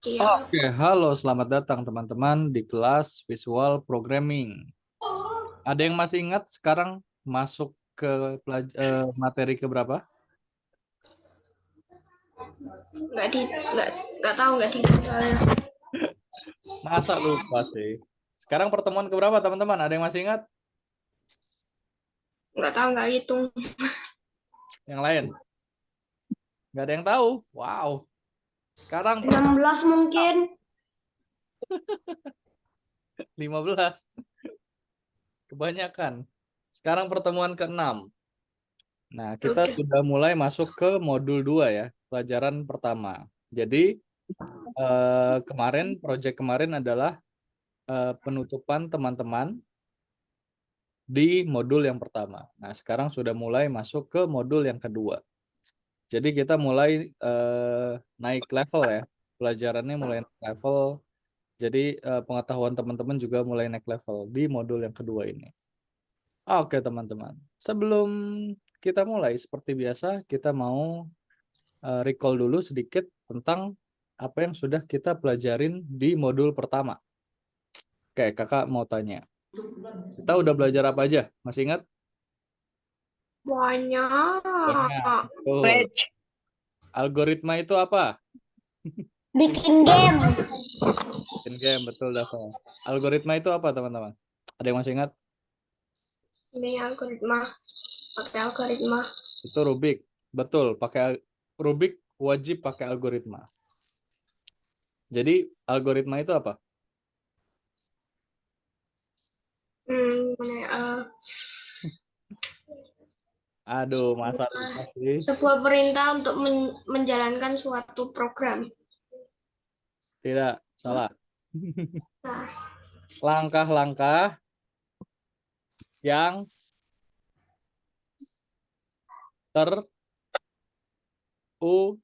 Iya. Oke, halo, selamat datang teman-teman di kelas Visual Programming. Ada yang masih ingat sekarang masuk ke materi ke berapa? Nggak tahu nggak di soalnya. Masa lupa sih. Sekarang pertemuan ke berapa teman-teman? Ada yang masih ingat? Nggak tahu nggak hitung. Yang lain? Nggak ada yang tahu? Wow. Sekarang 16 mungkin. 15. Kebanyakan. Sekarang pertemuan ke-6. Nah, kita Oke. sudah mulai masuk ke modul 2 ya, pelajaran pertama. Jadi, proyek kemarin adalah penutupan teman-teman di modul yang pertama. Nah, sekarang sudah mulai masuk ke modul yang kedua. Jadi kita mulai naik level ya. Pelajarannya mulai naik level. Jadi pengetahuan teman-teman juga mulai naik level di modul yang kedua ini. Oke, teman-teman. Sebelum kita mulai, seperti biasa, kita mau recall dulu sedikit tentang apa yang sudah kita pelajarin di modul pertama. Oke, kakak mau tanya. Kita udah belajar apa aja? Masih ingat? Banyak. Banyak. Betul. Algoritma itu apa? Bikin game. Bikin game, betul Dava. Algoritma itu apa, teman-teman? Ada yang masih ingat? Ini algoritma. Pakai algoritma. Itu Rubik. Betul, pakai Rubik wajib pakai algoritma. Jadi, algoritma itu apa? Mana ya, Aduh, masa lupa sih. sebuah perintah untuk menjalankan suatu program. Tidak, salah. Nah, Langkah-langkah yang ter u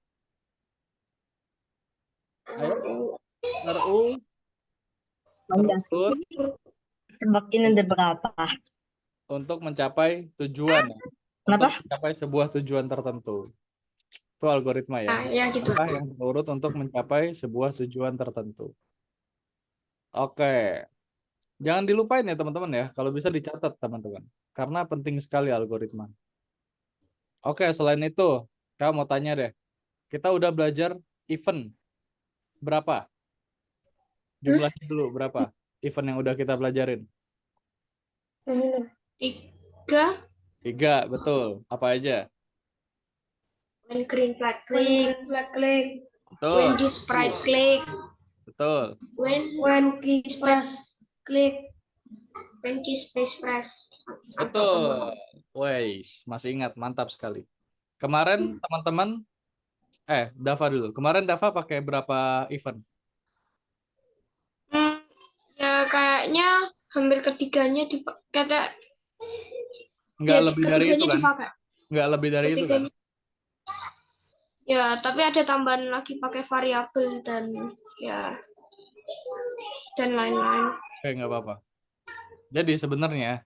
ayo terurut Tebakin ada berapa? untuk mencapai tujuan ya. Untuk Kenapa? mencapai sebuah tujuan tertentu. Itu algoritma ya. ya gitu. Langkah yang terurut untuk mencapai sebuah tujuan tertentu. Oke. Jangan dilupain ya teman-teman ya. Kalau bisa dicatat teman-teman. Karena penting sekali algoritma. Oke, selain itu, kamu mau tanya deh. Kita udah belajar event. Berapa? Jumlahnya dulu berapa? Event yang udah kita pelajarin. 3. 3, betul. Apa aja? When green flag click. Betul. When this sprite click. Betul. When key press click. When key space press. Betul. Weis, masih ingat. Mantap sekali. Kemarin teman-teman, Dava dulu. Kemarin Dava pakai berapa event? Ya kayaknya hampir ketiganya dipakai. Nggak Ya lebih dari itu ketiganya kan? dipakai. Nggak lebih dari itu kan? Ketiganya. Ya, tapi ada tambahan lagi pakai variabel dan ya dan lain-lain. Oke, nggak apa-apa. Jadi sebenarnya,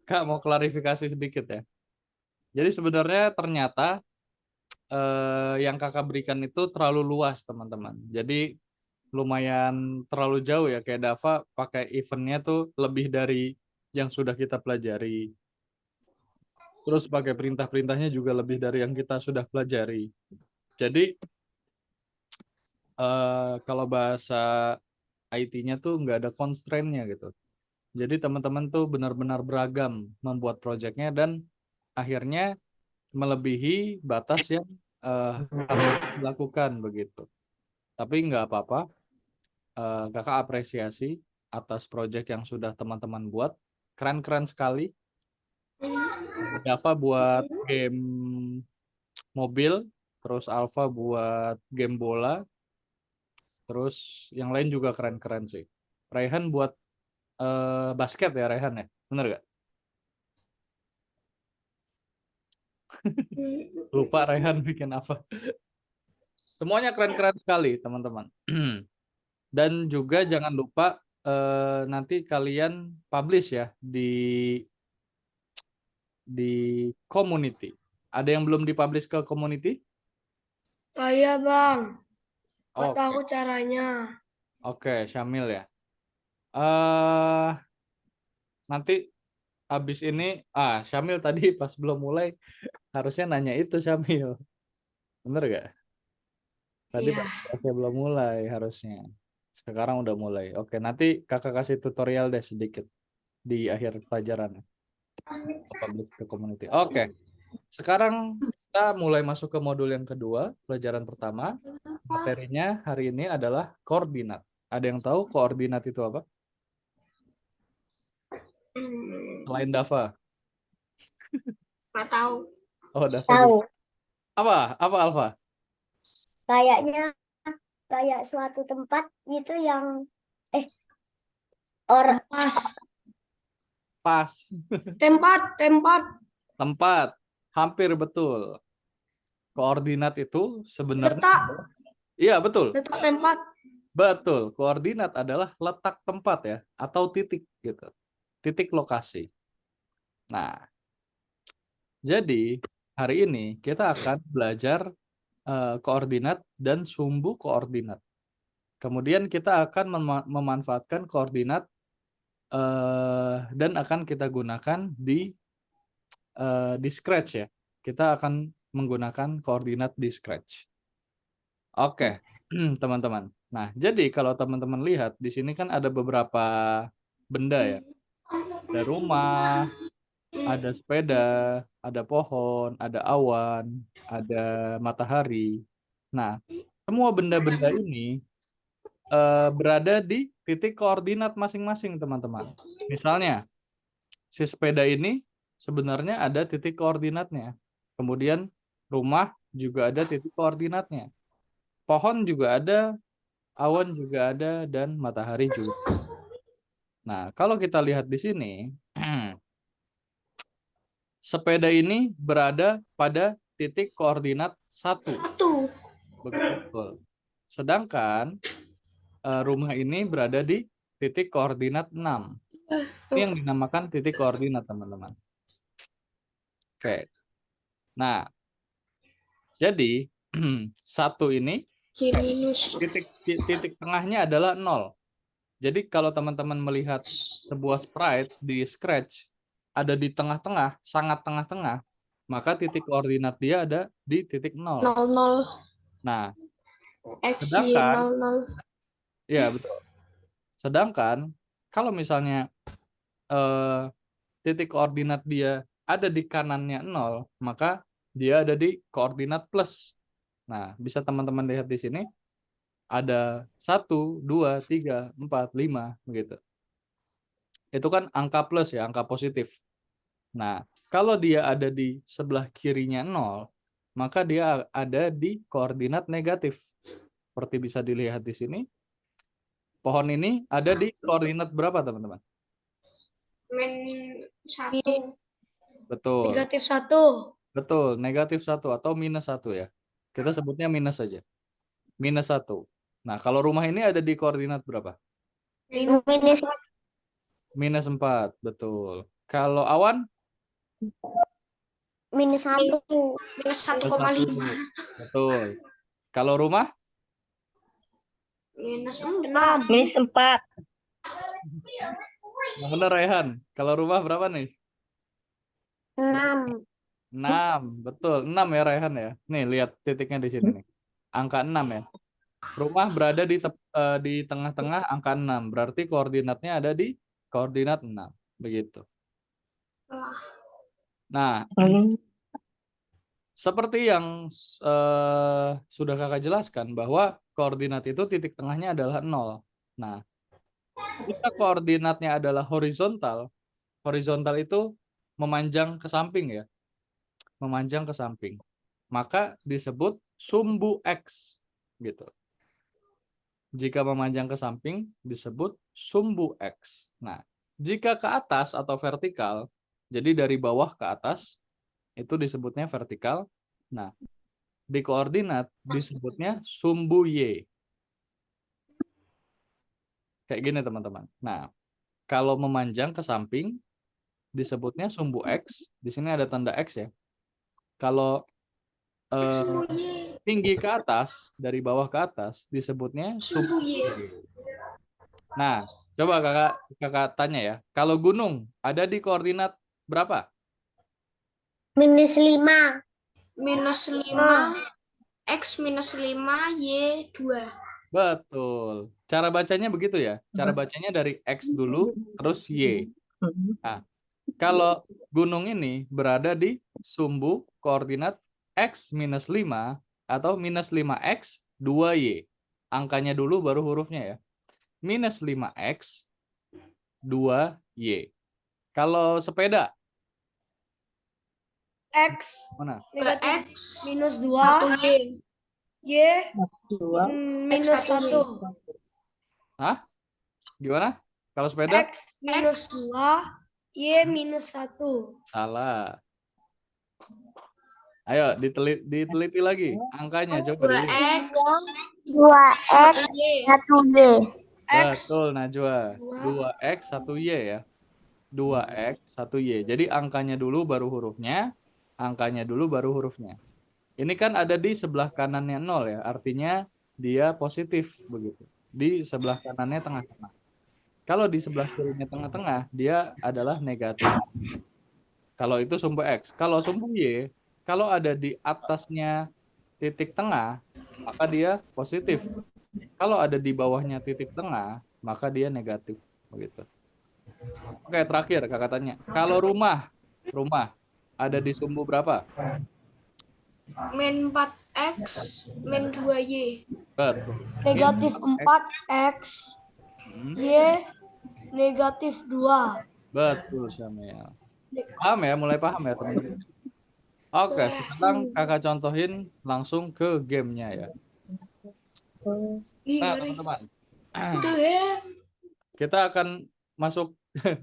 Kak mau klarifikasi sedikit ya. Jadi sebenarnya ternyata yang kakak berikan itu terlalu luas teman-teman. Jadi lumayan terlalu jauh ya. Kayak Dava pakai eventnya tuh lebih dari yang sudah kita pelajari. Terus pakai perintah-perintahnya juga lebih dari yang kita sudah pelajari. Jadi kalau bahasa IT-nya tuh nggak ada constraint-nya gitu. Jadi teman-teman tuh benar-benar beragam membuat proyeknya dan akhirnya melebihi batas yang harus dilakukan begitu. Tapi nggak apa-apa, kakak apresiasi atas proyek yang sudah teman-teman buat. Keren-keren sekali. Dava buat game mobil, terus Alpha buat game bola, terus yang lain juga keren-keren sih. Raihan buat basket ya Raihan ya, bener gak? Lupa Raihan bikin apa. Semuanya keren-keren sekali teman-teman. Dan juga jangan lupa nanti kalian publish ya di community. Ada yang belum dipublish ke community? Saya bang. Nggak Oke, tahu caranya. oke, Syamil ya. Nanti habis ini, Syamil tadi pas belum mulai harusnya nanya itu Syamil. Bener gak? Tadi Iya. pas belum mulai harusnya. Sekarang udah mulai. Oke, nanti kakak kasih tutorial deh sedikit di akhir pelajaran. Publish ke community. Oke, sekarang kita mulai masuk ke modul yang kedua, pelajaran pertama. Materinya hari ini adalah koordinat. Ada yang tahu koordinat itu apa? Selain Dava. Nggak tahu. Oh, Dava Tahu. juga. Apa? Apa Alfa? Kayaknya kayak suatu tempat gitu yang orang Pas. Pas. Tempat. Tempat. Hampir betul. Koordinat itu sebenarnya Letak. Iya, betul. Letak tempat. Betul. Koordinat adalah letak tempat ya atau titik gitu. Titik lokasi. Nah, jadi hari ini kita akan belajar koordinat dan sumbu koordinat. Kemudian kita akan memanfaatkan koordinat dan akan kita gunakan di Scratch ya. Kita akan menggunakan koordinat di Scratch. Oke, teman-teman. Nah, jadi kalau teman-teman lihat di sini kan ada beberapa benda ya. Ada rumah, ada sepeda, ada pohon, ada awan, ada matahari. Nah, semua benda-benda ini berada di titik koordinat masing-masing, teman-teman. Misalnya, si sepeda ini sebenarnya ada titik koordinatnya. Kemudian rumah juga ada titik koordinatnya. Pohon juga ada, awan juga ada, dan matahari juga. Nah, kalau kita lihat di sini, sepeda ini berada pada titik koordinat 1. Satu. Betul. Sedangkan rumah ini berada di titik koordinat 6. Ini yang dinamakan titik koordinat, teman-teman. Oke. Nah, jadi 1 ini Minus. titik tengahnya adalah 0. Jadi kalau teman-teman melihat sebuah sprite di Scratch ada di tengah-tengah, sangat tengah-tengah, maka titik koordinat dia ada di titik 0. 00. Nah, X, Y, sedangkan 00. ya betul. Sedangkan kalau misalnya titik koordinat dia ada di kanannya 0, maka dia ada di koordinat plus. Nah, bisa teman-teman lihat di sini ada 1, 2, 3, 4, 5 begitu. Itu kan angka plus ya, angka positif. Nah, kalau dia ada di sebelah kirinya 0, maka dia ada di koordinat negatif. Seperti bisa dilihat di sini. Pohon ini ada di koordinat berapa, teman-teman? -1. Betul. negatif 1. Betul, negatif 1 atau minus 1 ya. Kita sebutnya minus saja. Minus 1. Nah, kalau rumah ini ada di koordinat berapa? Minus Minus 4, betul. Kalau awan? minus 1. Minus Minus 1,5. 1. Betul. Kalau rumah? Minus 6. Minus 4. Yang benar, Rehan. Kalau rumah berapa nih? 6. 6, betul. 6 ya, Rehan ya. Nih, lihat titiknya di sini nih. Angka 6 ya. Rumah berada di tengah-tengah angka 6. Berarti koordinatnya ada di koordinat 6. Begitu. Nah, seperti yang sudah kakak jelaskan bahwa koordinat itu titik tengahnya adalah 0. Nah, jika koordinatnya adalah horizontal, horizontal itu memanjang ke samping ya. Memanjang ke samping. Maka disebut sumbu X gitu. Jika memanjang ke samping disebut sumbu X. Nah, jika ke atas atau vertikal, jadi dari bawah ke atas itu disebutnya vertikal. Nah, di koordinat disebutnya sumbu Y. Kayak gini, teman-teman. Nah, kalau memanjang ke samping disebutnya sumbu X. Di sini ada tanda X ya. Kalau tinggi ke atas, dari bawah ke atas disebutnya Sumbu Y. Nah, coba kakak tanya ya. Kalau gunung ada di koordinat berapa? -5. Minus 5, X minus 5, Y 2. Betul. Cara bacanya begitu ya. Cara bacanya dari X dulu, terus Y. Nah, kalau gunung ini berada di sumbu koordinat X minus 5 atau minus 5X 2Y. Angkanya dulu baru hurufnya ya. Minus 5X 2Y. Kalau sepeda, X mana? Ke negatif X minus 1 2, Y. Y minus X 1 Y. 1. Hah? Gimana? Kalau sepeda? X minus 2, Y minus 1. Salah. Ayo diteliti lagi angkanya coba 2 dilihat. X 2X 1 Y. 1Y. X Betul Najwa. 2X 1Y ya. 2X 1Y. Jadi angkanya dulu baru hurufnya, angkanya dulu baru hurufnya. Ini kan ada di sebelah kanannya 0 ya, artinya dia positif begitu. Di sebelah kanannya tengah-tengah. Kalau di sebelah kirinya tengah-tengah, dia adalah negatif. Kalau itu sumbu X. Kalau sumbu Y, kalau ada di atasnya titik tengah, maka dia positif. Kalau ada di bawahnya titik tengah, maka dia negatif. Begitu. Oke, terakhir kakak tanya. Kalau rumah ada di sumbu berapa? Min 4 X min 2 Y. Betul. negatif Min 4X, Hmm, Y negatif 2. betul Syamil. Paham ya? Mulai paham ya teman-teman? Oke, sekarang kakak contohin langsung ke gamenya ya. Ih, Nah, ngeri. teman-teman. Itu ya. Kita akan masuk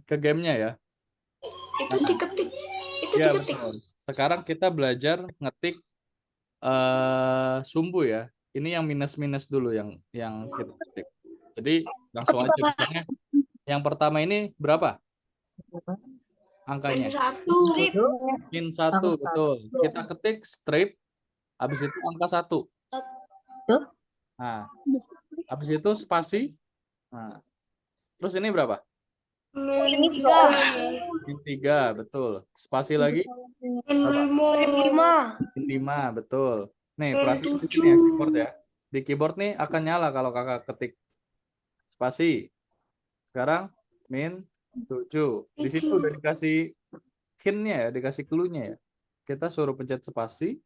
ke gamenya ya. Itu diketik. Itu Ya, diketik. betul. Sekarang kita belajar ngetik sumbu ya. Ini yang minus-minus dulu yang kita ketik. Jadi langsung aja misalnya. Yang pertama ini berapa angkanya? Min 1. Min 1, betul. Kita ketik strip, habis itu angka 1. Nah, habis itu spasi. Nah, terus ini berapa? Min 3, Min 3, betul. Spasi lagi, Min 5. 5, min 5, betul. Nih, Min perhatikan di 7. sini ya keyboard ya. Di keyboard nih akan nyala kalau kakak ketik spasi. Sekarang min 7. Di situ udah dikasih hint-nya ya, dikasih clue-nya ya. Kita suruh pencet spasi,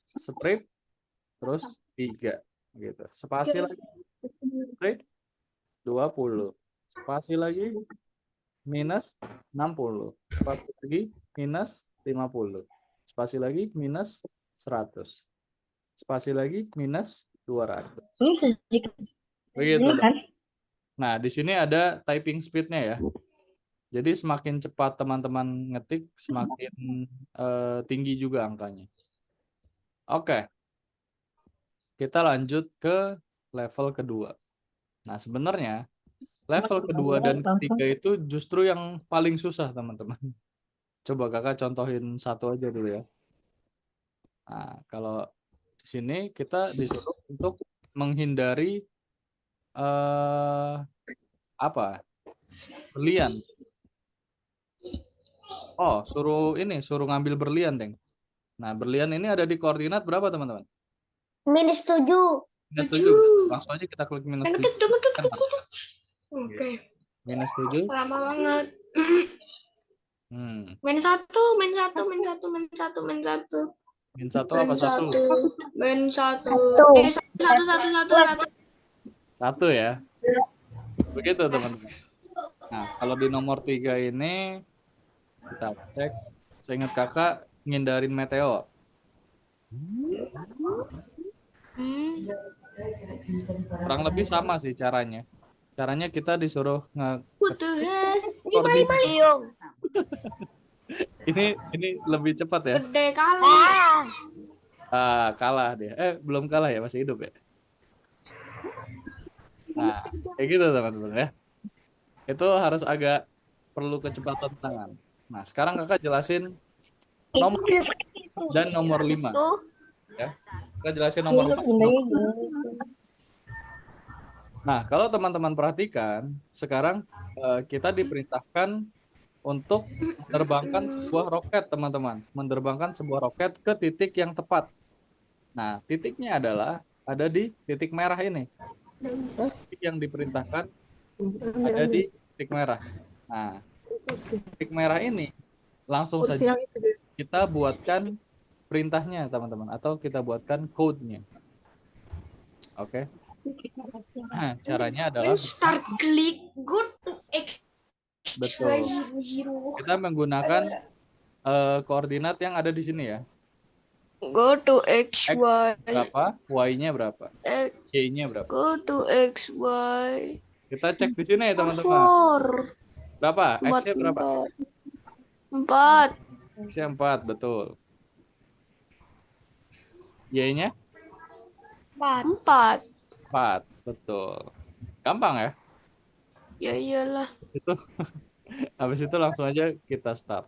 strip, terus 3 gitu. Spasi lagi, strip 20. Spasi lagi minus 60. Spasi lagi minus 50. Spasi lagi minus 100. Spasi lagi minus 200. Begitu. Nah, di sini ada typing speed-nya ya. Jadi semakin cepat teman-teman ngetik, semakin tinggi juga angkanya. Oke. Kita lanjut ke level kedua. Nah, sebenarnya level kedua dan ketiga itu justru yang paling susah, teman-teman. Coba kakak contohin satu aja dulu ya. Nah, kalau di sini kita disuruh untuk menghindari apa? Berlian. Oh, suruh ngambil berlian, Deng. Nah, berlian ini ada di koordinat berapa, teman-teman? -7. Minus 7. Langsung aja kita klik minus 7. Oke. Minus 7. Lama banget. Min 1, min 1, min 1, min 1, min 1. Min 1 apa 1? Min 1. Satu. 1. 1 ya. Begitu, teman-teman. Nah, kalau di nomor 3 ini kita cek. Saya ingat kakak ngindarin meteor. Kurang lebih sama sih caranya. Caranya kita disuruh koordinat. Ini lebih cepat ya. Gede kali. Kalah dia. Belum kalah ya, masih hidup ya. Nah, kayak gitu teman-teman ya. Itu harus agak perlu kecepatan tangan. Nah, sekarang kakak jelasin nomor dan nomor 5. Ya. Kita jelasin nomor 4. Nah, kalau teman-teman perhatikan, sekarang kita diperintahkan untuk menerbangkan sebuah roket, teman-teman. Menerbangkan sebuah roket ke titik yang tepat. Nah, titiknya adalah ada di titik merah ini. Titik yang diperintahkan ada di titik merah. Nah, titik merah ini langsung saja kita buatkan perintahnya, teman-teman. Atau kita buatkan code-nya. Oke. Nah, caranya adalah When start click, go to betul. X-Y 0. Kita menggunakan koordinat yang ada di sini ya. Go to X XY. berapa, Y-nya berapa, X, Y-nya berapa. go to XY. Kita cek di sini ya, teman-teman. 4. Berapa? 4. X-nya berapa? 4. X-nya 4, betul. Y-nya 4. 4, betul. Gampang ya? Ya iyalah. Itu habis itu langsung aja kita start.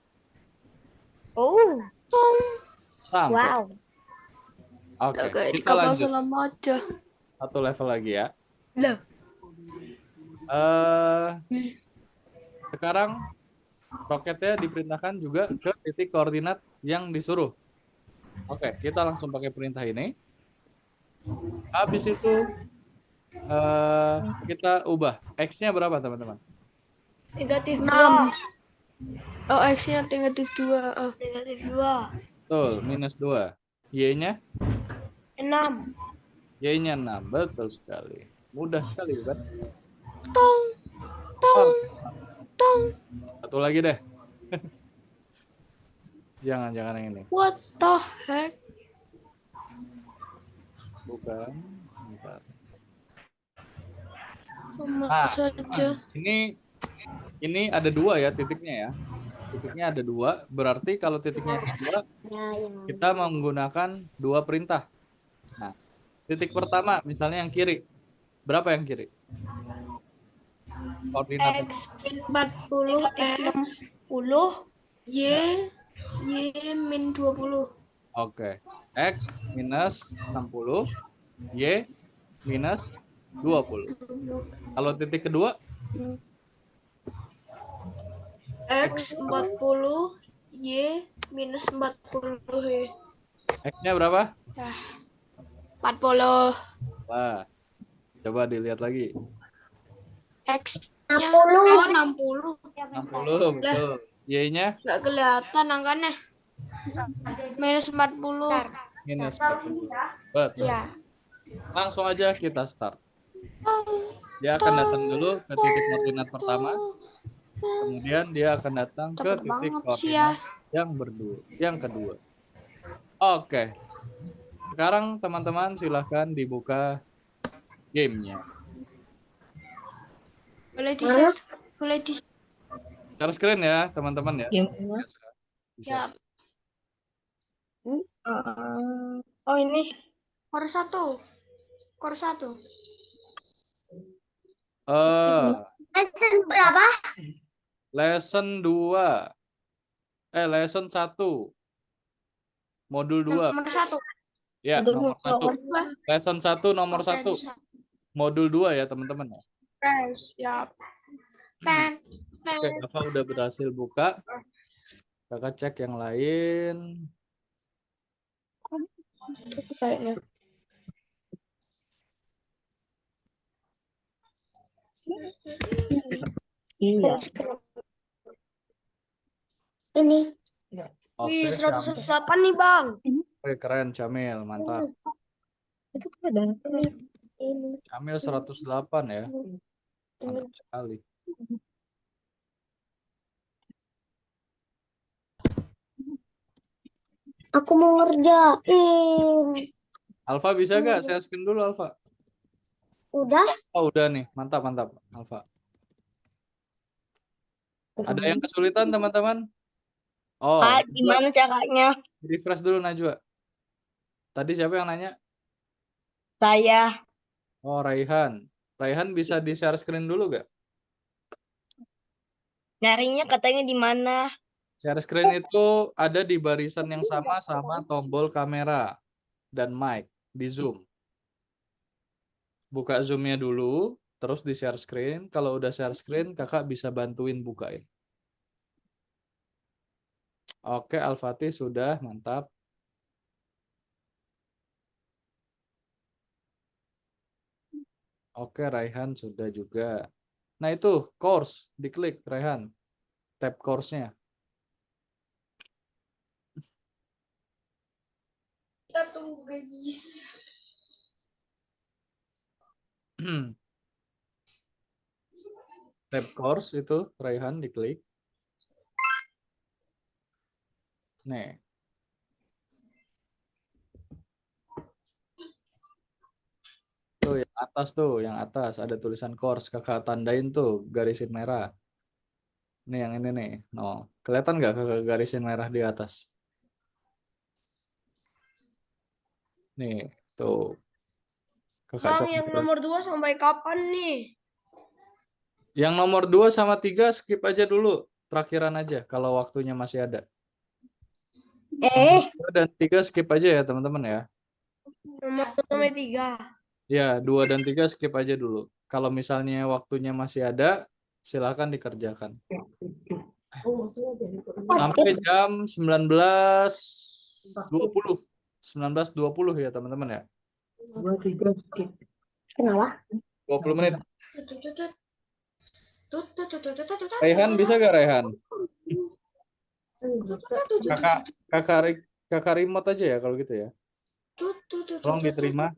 Oh, Sampai. wow. Oke, Kayak di kita kapal lanjut. selam aja. Satu level lagi ya. Loh. Sekarang roketnya diperintahkan juga ke titik koordinat yang disuruh. Oke, kita langsung pakai perintah ini. Habis itu kita ubah. X-nya berapa, teman-teman? Negatif 6. 2. Oh, X-nya negatif 2. Oh. Negatif 2. Betul, minus 2. Y-nya? 6. Y-nya 6. Betul sekali. Mudah sekali, kan? Tong. Tong. Tong. Satu lagi deh. Jangan yang ini. What the heck? Bukan. Bentar. Sama Nah, saja. ini ada 2 ya titiknya ya. Titiknya ada 2. Berarti kalau titiknya ada 2, kita menggunakan 2 perintah. Nah, titik pertama misalnya yang kiri. Berapa yang kiri? Koordinatnya. X 40. negatif 60. Y min 20. Oke. X minus 60. Y minus 20. Kalau titik kedua? X 40. Y minus 40. X-nya berapa? 40. Wah. Coba dilihat lagi. X-nya 60. 60, betul. Y-nya? Nggak kelihatan angkanya. Minus 40. Minus 40. Betul. Ya. Langsung aja kita start. Dia akan datang dulu ke titik koordinat pertama. Kemudian dia akan datang ke Cepet titik banget sih koordinat yang kedua. Oke. Sekarang teman-teman silahkan dibuka gamenya. Boleh di-share? Boleh di Share screen ya, teman-teman ya. Ya. Oh, ini. Core 1. Core 1. Lesson berapa? Lesson 2. Lesson 1. Modul 2. Nomor 1. Ya, nomor 1. Dua. Lesson 1 nomor 1. Modul 2 ya, teman-teman. Siap. Ten. Oke, Dava udah berhasil buka. Kakak cek yang lain. Kayaknya. Iya. Ini. Wih, Oke, 108 nih, Bang. Oke, keren, Camil. Mantap. Itu kan ada ini. Camil 108 ya. Mantap sekali. Aku mau ngerjain. Alfa bisa gak? Share screen dulu, Alfa. Udah? Oh, udah nih. Mantap, mantap, Alfa. Ada yang kesulitan, teman-teman? Oh, Gimana caranya? refresh dulu, Najwa. Tadi siapa yang nanya? Saya. Oh, Raihan. Raihan bisa di share screen dulu gak? Nyarinya katanya di mana? Share screen itu ada di barisan yang sama tombol kamera dan mic. di Zoom. Buka Zoom-nya dulu, terus di share screen. Kalau udah share screen, kakak bisa bantuin bukain. Oke, Al-Fatih sudah, mantap. Oke, Raihan sudah juga. Nah itu, course, diklik Raihan. Tab course-nya. Kita tunggu guys. Tab course itu, Raihan diklik. Nih. Tuh yang atas ada tulisan course, kakak tandain tuh garisin merah. Nih yang ini nih. No, kelihatan nggak kakak garisin merah di atas? Nih, tuh. Kakak Bang, coba. yang nomor 2 sampai kapan nih? Yang nomor 2 sama 3 skip aja dulu. Terakhiran aja kalau waktunya masih ada. Nomor 2 dan 3 skip aja ya teman-teman ya. Nomor 2 sampai 3. Ya, 2 dan 3 skip aja dulu. Kalau misalnya waktunya masih ada, silakan dikerjakan. Sampai jam 19.20. 19.20 ya teman-teman ya. 2, 3 Kenapa? 20 menit. Raihan bisa gak Raihan? Kakak remote aja ya kalau gitu ya. Tolong diterima.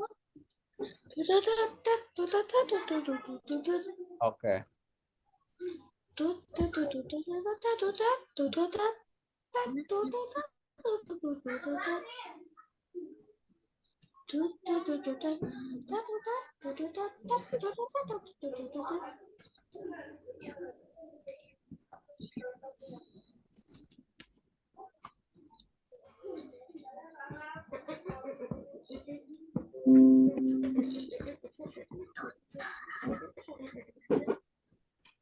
Oke.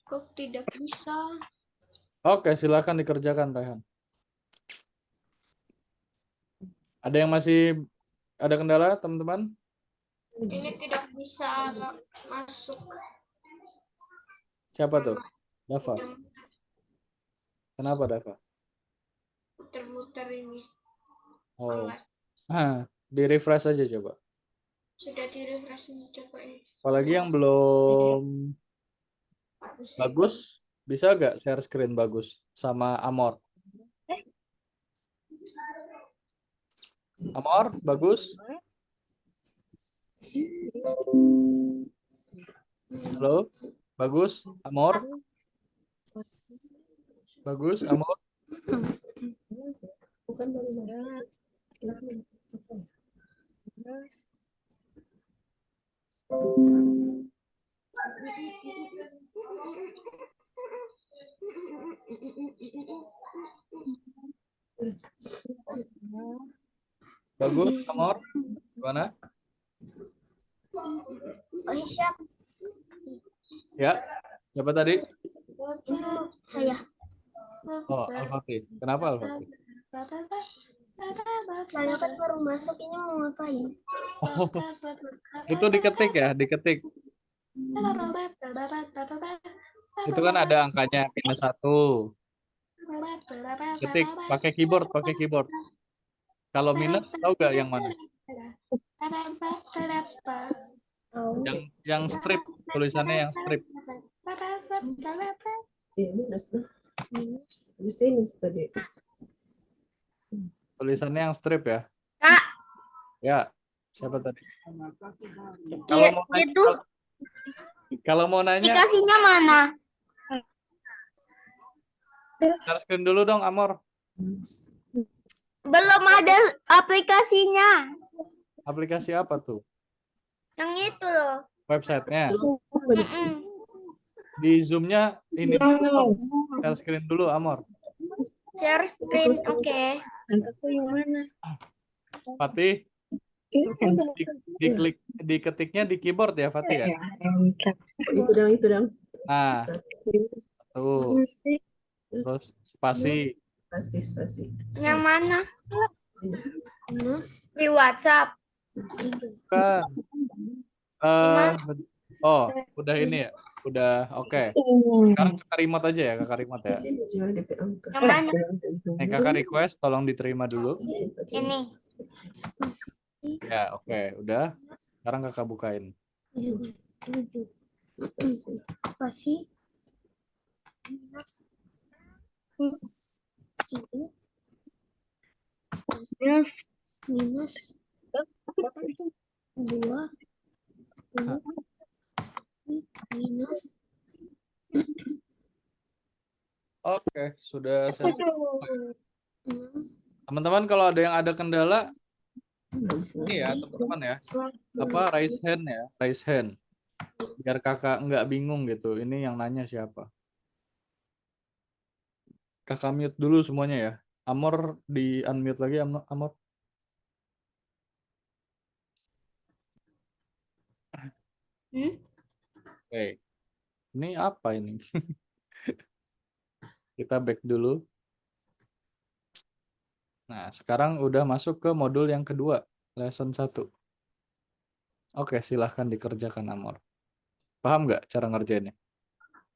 Kok tidak bisa? Oke, silakan dikerjakan Raihan. Ada yang masih ada kendala teman-teman? Ini tidak bisa masuk. Siapa tuh? Dava. Kenapa Dava? Muter-muter ini. Oh. Di refresh aja coba. Sudah di refresh ini, coba ini. Apalagi yang belum bagus, bisa gak share screen bagus sama Amor? Amor, bagus? Halo? Bagus? Amor? Bagus, Amor? Bagus, Amor? Gimana? Ya, siapa tadi? Saya. Oh, Al-Fatih. Kenapa Al-Fatih? Saya kan baru masuk, ini mau ngapain? Oh, itu diketik ya, diketik. Itu kan ada angkanya -1. Ketik, pakai keyboard. Kalau minus, tahu gak yang mana? Yang strip, tulisannya yang strip. Di sini tadi. Tulisannya yang strip ya. Kak. Ya, siapa tadi? Iya, itu Kalau mau nanya, aplikasinya mana? share screen dulu dong, Amor. Belum ada aplikasinya. Aplikasi apa tuh? Yang itu loh. Websitenya. Di Zoom-nya ini share screen dulu, Amor. Share screen, oke. Yang mana? Fatih, diketiknya di keyboard ya, Fatih ya? Itu dong. Nah, tuh. Terus spasi. Spasi. Yang mana? Minus. Di WhatsApp. Kan. Eh, oh, udah ini ya. Udah oke. Sekarang kakak remote aja ya, kakak remote ya. Sini juga DP angka. Yang mana? Nih kakak request, tolong diterima dulu. Ini. Ya, oke, udah. Sekarang kakak bukain. Spasi. Minus. Gitu. Minus. Dua. Minus. Oke, sudah selesai. Enam. Teman-teman kalau ada yang ada kendala, ini ya teman-teman ya. Apa raise hand ya, raise hand. Biar kakak nggak bingung gitu. Ini yang nanya siapa. Kakak mute dulu semuanya ya. Amor di unmute lagi, Amor. Oke, ini apa ini? Kita back dulu. Nah, sekarang udah masuk ke modul yang kedua, lesson 1. Oke, silahkan dikerjakan, Amor. Paham nggak cara ngerjainnya?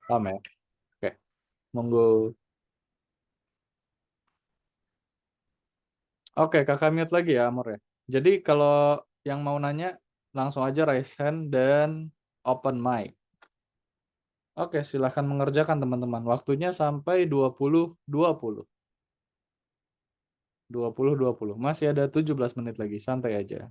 Paham ya? Oke, monggo. Oke, kakak mute lagi ya, Amor ya. Jadi kalau yang mau nanya, langsung aja raise hand dan open mic. Oke, silahkan mengerjakan teman-teman. Waktunya sampai 20.20. 20.20. Masih ada 17 menit lagi, santai aja.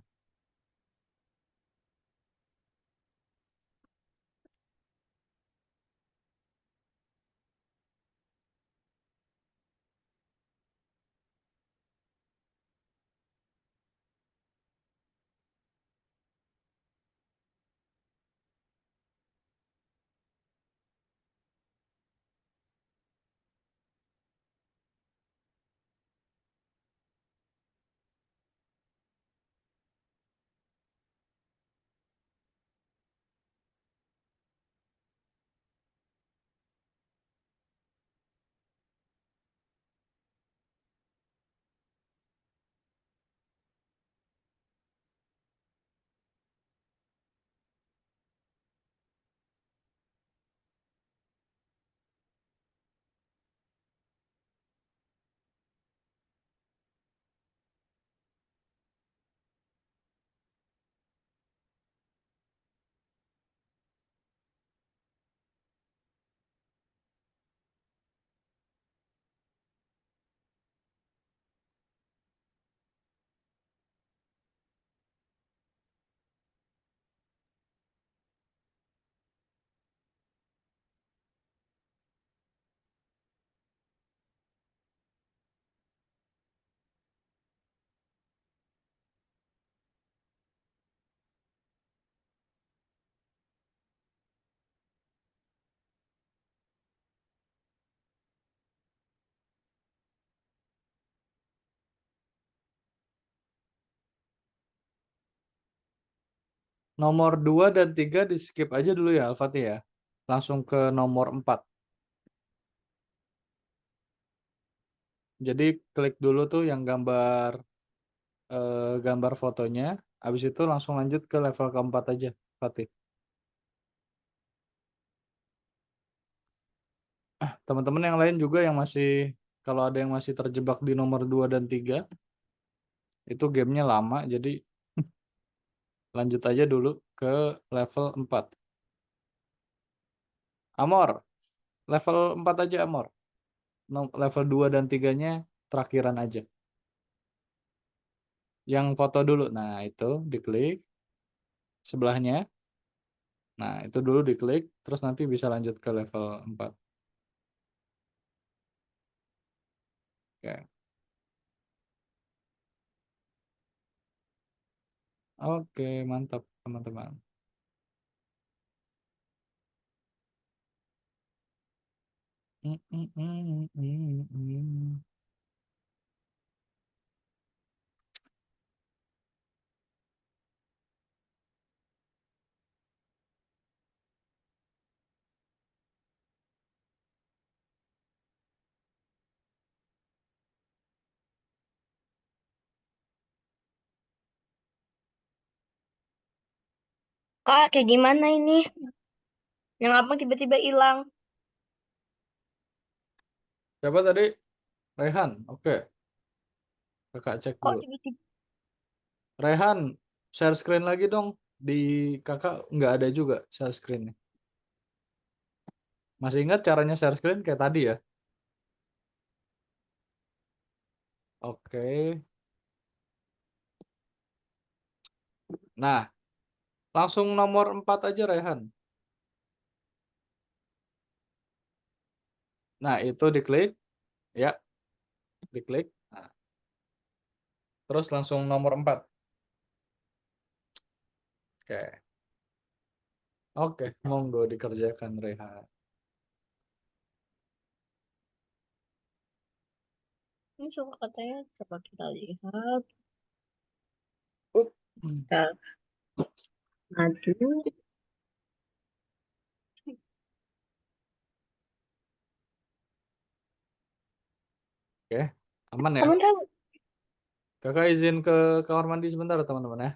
Nomor 2 dan 3 di skip aja dulu ya, Al-Fatih ya. Langsung ke nomor 4. Jadi klik dulu tuh yang gambar fotonya. Habis itu langsung lanjut ke level keempat aja, Fatih. Teman-teman yang lain juga yang masih, kalau ada yang masih terjebak di nomor 2 dan 3, itu gamenya lama, jadi lanjut aja dulu ke level 4. Amor, level 4 aja Amor. Level 2 dan 3-nya terakhiran aja. Yang foto dulu, nah itu diklik. Sebelahnya, nah itu dulu diklik, terus nanti bisa lanjut ke level 4. Oke. Oke, mantap teman-teman. Mm, mm, mm, mm, mm. Kak, kayak gimana ini? Yang apa tiba-tiba hilang? Siapa tadi? Rehan. Oke, kakak cek Kok dulu. tiba-tiba? Rehan, share screen lagi dong. Di kakak nggak ada juga share screen. Masih ingat caranya share screen kayak tadi ya? Oke. Nah, langsung nomor 4 aja Rehan. Nah, itu diklik. Ya, diklik. Nah, terus langsung nomor 4. Oke. Oke, monggo dikerjakan Rehan. Ini coba katanya coba kita lihat. Up. Kita maju. Oke, aman ya. Kamu tahu? Kakak izin ke kamar mandi sebentar teman-teman ya.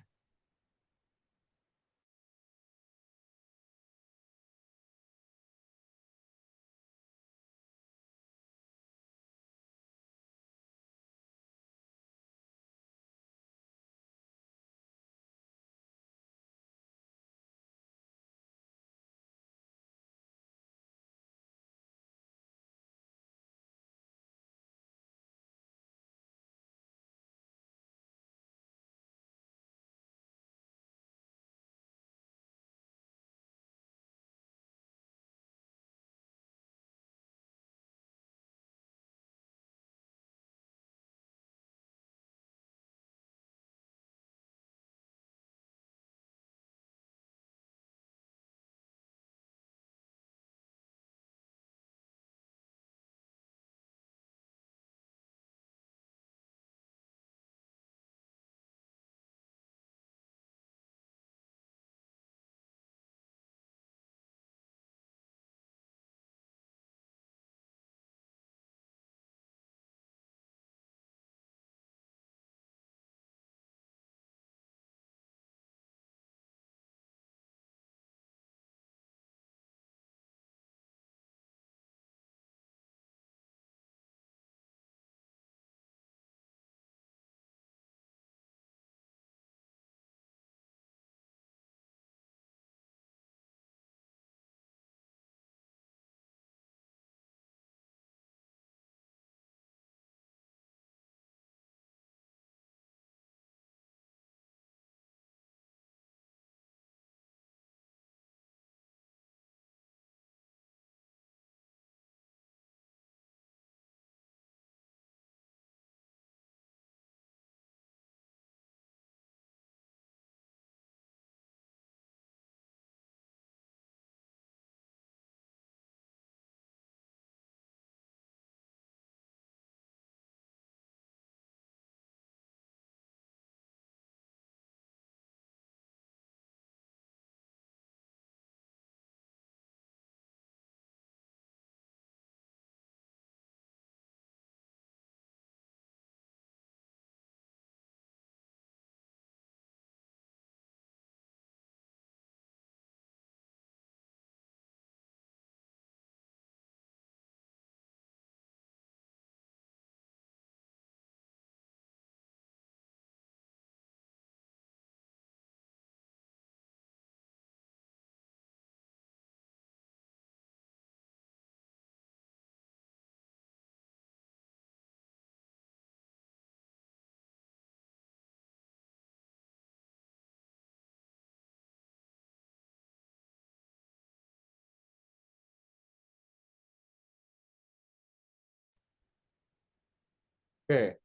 Oke,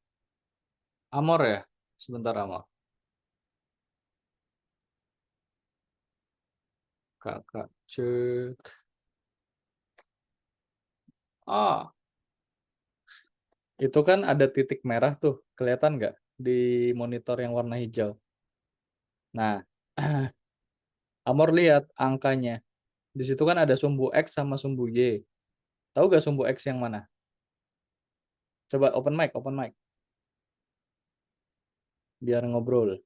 Amor ya. Sebentar Amor. Kakak cek. Ah, itu kan ada titik merah tuh. Kelihatan nggak di monitor yang warna hijau? Nah, Amor lihat angkanya. Di situ kan ada sumbu X sama sumbu Y. Tahu nggak sumbu X yang mana? Coba open mic, biar ngobrol.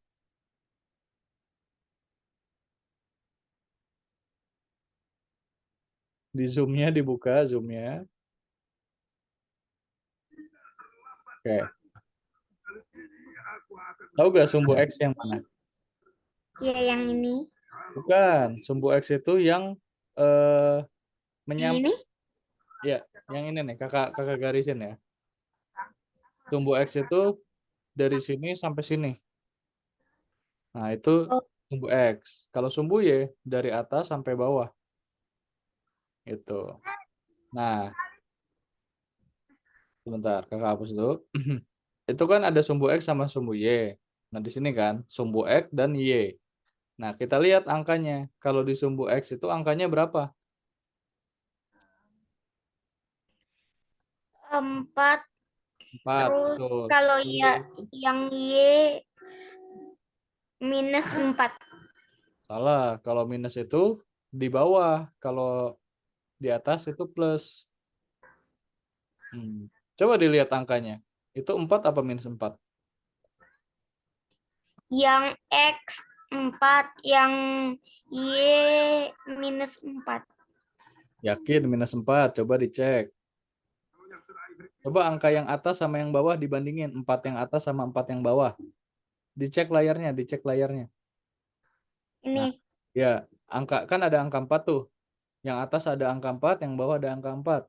Di zoom-nya dibuka zoom-nya. Oke. Tahu gak sumbu X yang mana? Ya, yang ini. Bukan. Sumbu X itu yang Yang menyambut. ini? Ya, yang ini nih. Kakak garisin ya. Sumbu X itu dari sini sampai sini. Nah, itu Oh, sumbu X. Kalau sumbu Y dari atas sampai bawah. Itu. Nah, sebentar. Kakak hapus dulu. Itu kan ada sumbu X sama sumbu Y. Nah, di sini kan sumbu X dan Y. Nah, kita lihat angkanya. Kalau di sumbu X itu angkanya berapa? 4. 4. Terus Betul. kalau ya yang Y -4. Salah. Kalau minus itu di bawah. Kalau di atas itu plus. Coba dilihat angkanya. Itu 4 apa minus 4? Yang X 4, yang Y -4. Yakin minus 4. Coba dicek. Coba angka yang atas sama yang bawah dibandingin. 4 yang atas sama 4 yang bawah. Dicek layarnya, dicek layarnya. Nah, Ini ya, angka kan ada angka 4 tuh. Yang atas ada angka 4, yang bawah ada angka 4.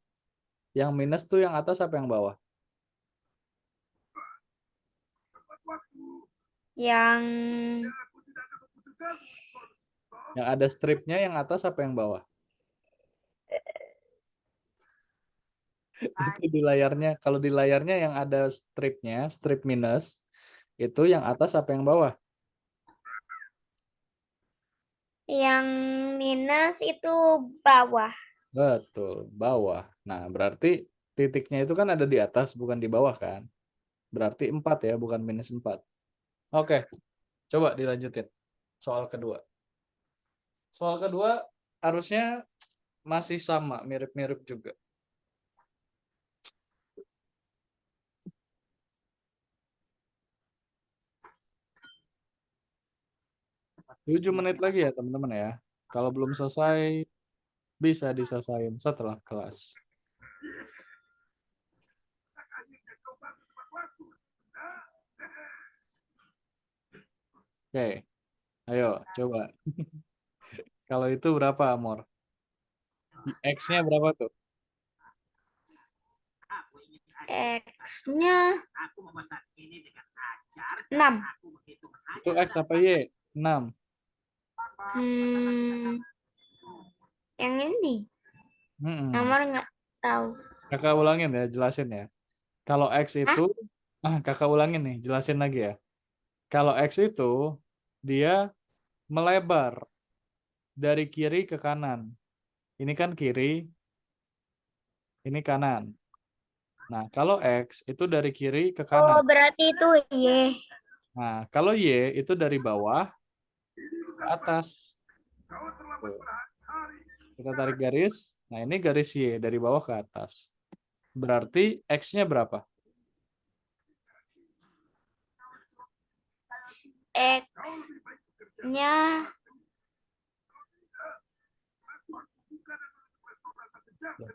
Yang minus tuh yang atas apa yang bawah? yang Yang ada stripnya yang atas apa yang bawah? Itu di layarnya. Kalau di layarnya yang ada stripnya, strip minus, itu yang atas apa yang bawah? yang minus itu bawah. Betul, bawah. Nah, berarti titiknya itu kan ada di atas, bukan di bawah kan? Berarti 4 ya, bukan minus 4. Oke, coba dilanjutin. Soal kedua. Soal kedua harusnya masih sama, mirip-mirip juga. 7 menit lagi ya teman-teman ya. Kalau belum selesai, bisa diselesaikan setelah kelas. Oke, ayo coba. Kalau itu berapa, Amor? X-nya berapa tuh? X-nya 6. Itu X apa Y? 6. Yang ini Mm-mm. nomor nggak tahu. Kakak ulangin ya, jelasin ya. Kalau X itu, kakak ulangin nih, jelasin lagi ya. Kalau X itu, dia melebar dari kiri ke kanan. Ini kan kiri, ini kanan. Nah, kalau X itu dari kiri ke Oh, kanan. berarti itu Y. Nah, kalau Y itu dari bawah ke atas. Tuh. Kita tarik garis. Nah, ini garis Y dari bawah ke atas. Berarti X-nya berapa? X-nya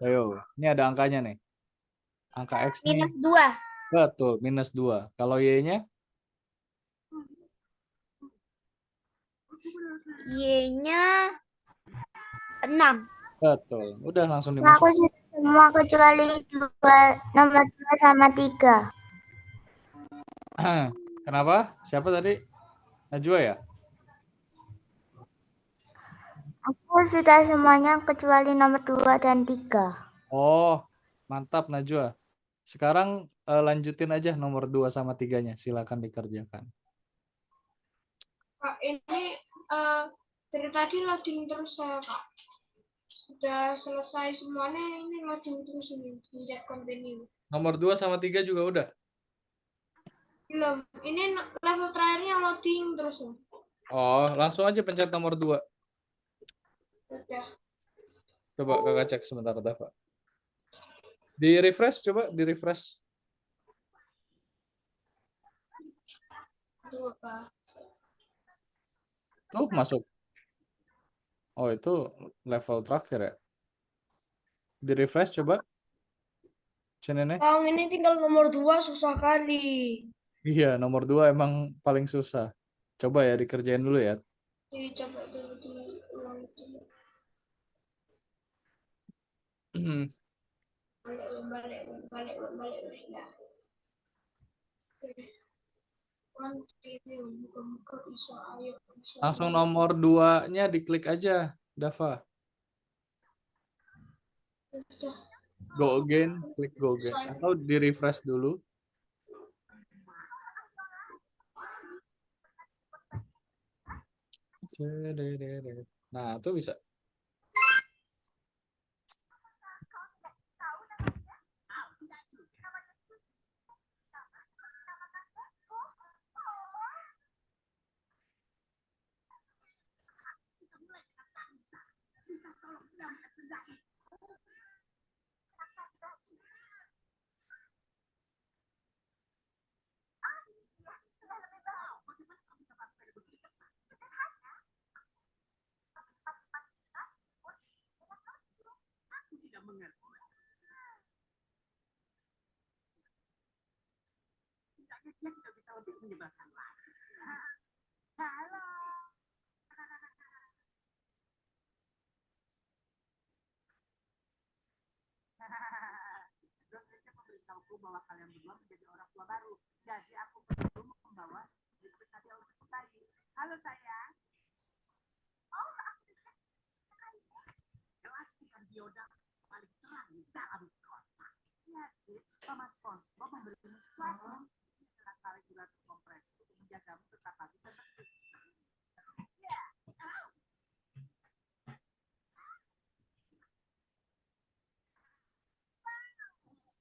Ayo, ini ada angkanya nih. Angka X nih. -2. Betul, minus 2. Kalau Y-nya? Y-nya 6. Betul. Udah langsung Aku dimasukin. sih semua kecuali nomor 2 sama 3. Kenapa? Siapa tadi? Najwa ya? Aku sudah semuanya kecuali nomor 2 dan 3. Oh, mantap Najwa. Sekarang lanjutin aja nomor 2 sama 3-nya. Silakan dikerjakan. Kak, ini dari tadi loading terus saya, Kak. Sudah selesai semuanya, ini loading terus ini. Pencet continue. Nomor 2 sama 3 juga udah? Belum. Ini level terakhirnya loading terus. Oh, langsung aja pencet nomor 2. Udah. Coba kakak cek sebentar, Dafa. Di refresh, coba di refresh. Tuh, Kak. Tuh, masuk. Oh, itu level terakhir ya? Di refresh coba. Channelnya. Bang, ini tinggal nomor 2 susah kali. Iya, nomor 2 emang paling susah. Coba ya dikerjain dulu ya. Dicoba dulu diulang dulu. Balik. Nah. Continue. Muka-muka bisa. Ayo. Bisa. Langsung nomor 2-nya diklik aja, Dava. Udah. Go again, klik go again. Atau di refresh dulu. Nah, itu bisa.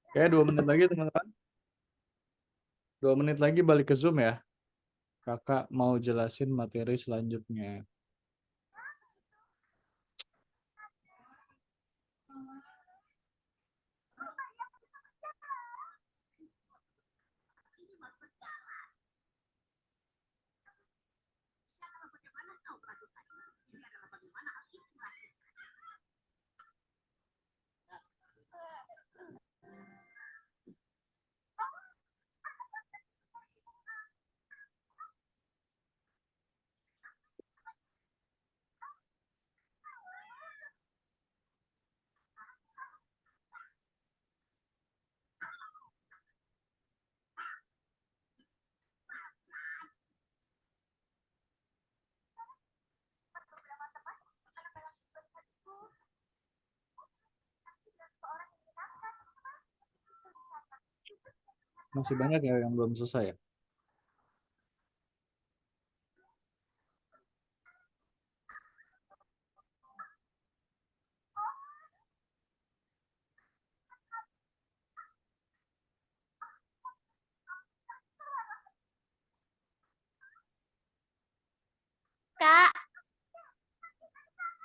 Oke, 2 menit lagi teman-teman. 2 menit lagi balik ke Zoom ya. Kakak mau jelasin materi selanjutnya. Masih banyak ya yang belum selesai ya. Kak,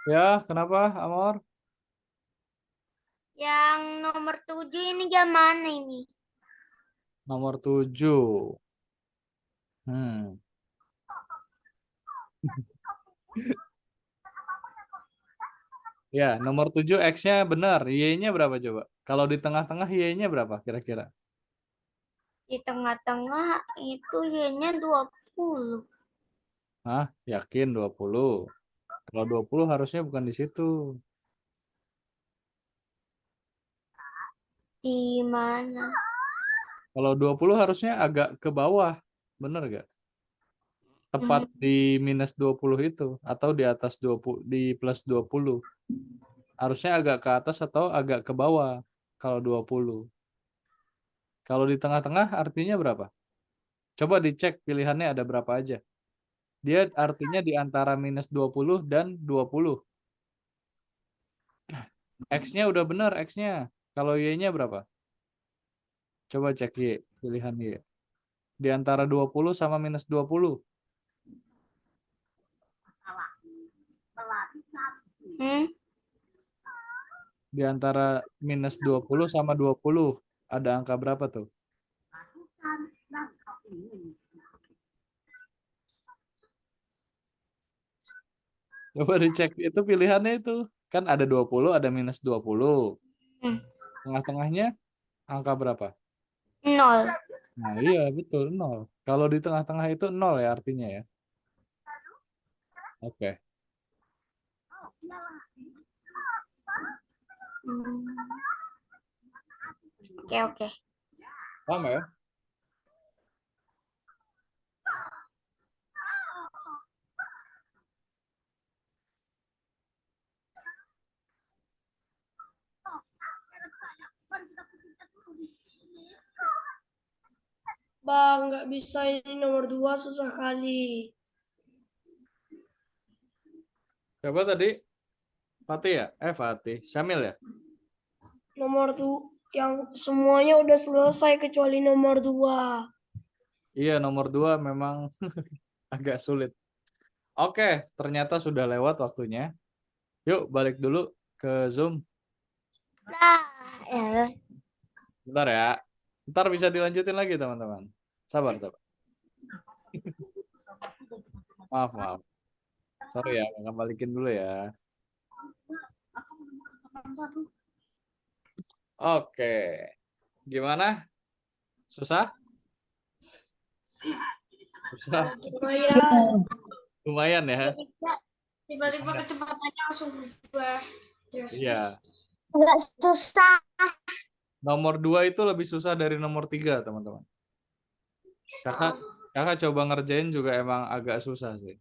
Ya, kenapa, Amor? yang nomor 7 ini gimana ini? Nomor 7. Ya, nomor 7 X-nya benar. Y-nya berapa coba? Kalau di tengah-tengah Y-nya berapa kira-kira? Di tengah-tengah itu Y-nya 20. Hah? Yakin 20? Kalau 20 harusnya bukan di situ. Di mana? Kalau 20 harusnya agak ke bawah. Bener gak? Tepat di minus 20 itu. Atau di atas 20, di plus 20. Harusnya agak ke atas atau agak ke bawah. Kalau 20. Kalau di tengah-tengah artinya berapa? Coba dicek pilihannya ada berapa aja. Dia artinya di antara minus 20 dan 20. X-nya udah benar X-nya. Kalau Y-nya berapa? Coba cek Y, pilihan Y. Di antara 20 sama minus 20. Di antara minus 20 sama 20. Ada angka berapa tuh? Coba dicek itu pilihannya itu. Kan ada 20, ada minus 20. Hmm. Tengah-tengahnya angka berapa? 0. Nah, iya betul 0. Kalau di tengah-tengah itu 0 ya artinya ya. Oke. Oke. Paham ya? Bang, nggak bisa ini nomor 2 susah kali. Coba tadi Fatih ya? Fatih. Syamil ya? Nomor tuh yang semuanya udah selesai kecuali nomor 2. Iya, nomor 2 memang agak sulit. Oke, ternyata sudah lewat waktunya. Yuk, balik dulu ke Zoom. Nah, ya. Bentar ya. Ntar bisa dilanjutin lagi, teman-teman. Sabar, sabar. Maaf. Sorry ya, akan balikin dulu ya. Oke. Gimana? Susah? Susah? Lumayan. Lumayan ya? Tiba-tiba kecepatannya langsung berubah Iya. drastis. Enggak susah. Nomor 2 itu lebih susah dari nomor 3, teman-teman. Kakak coba ngerjain juga emang agak susah sih.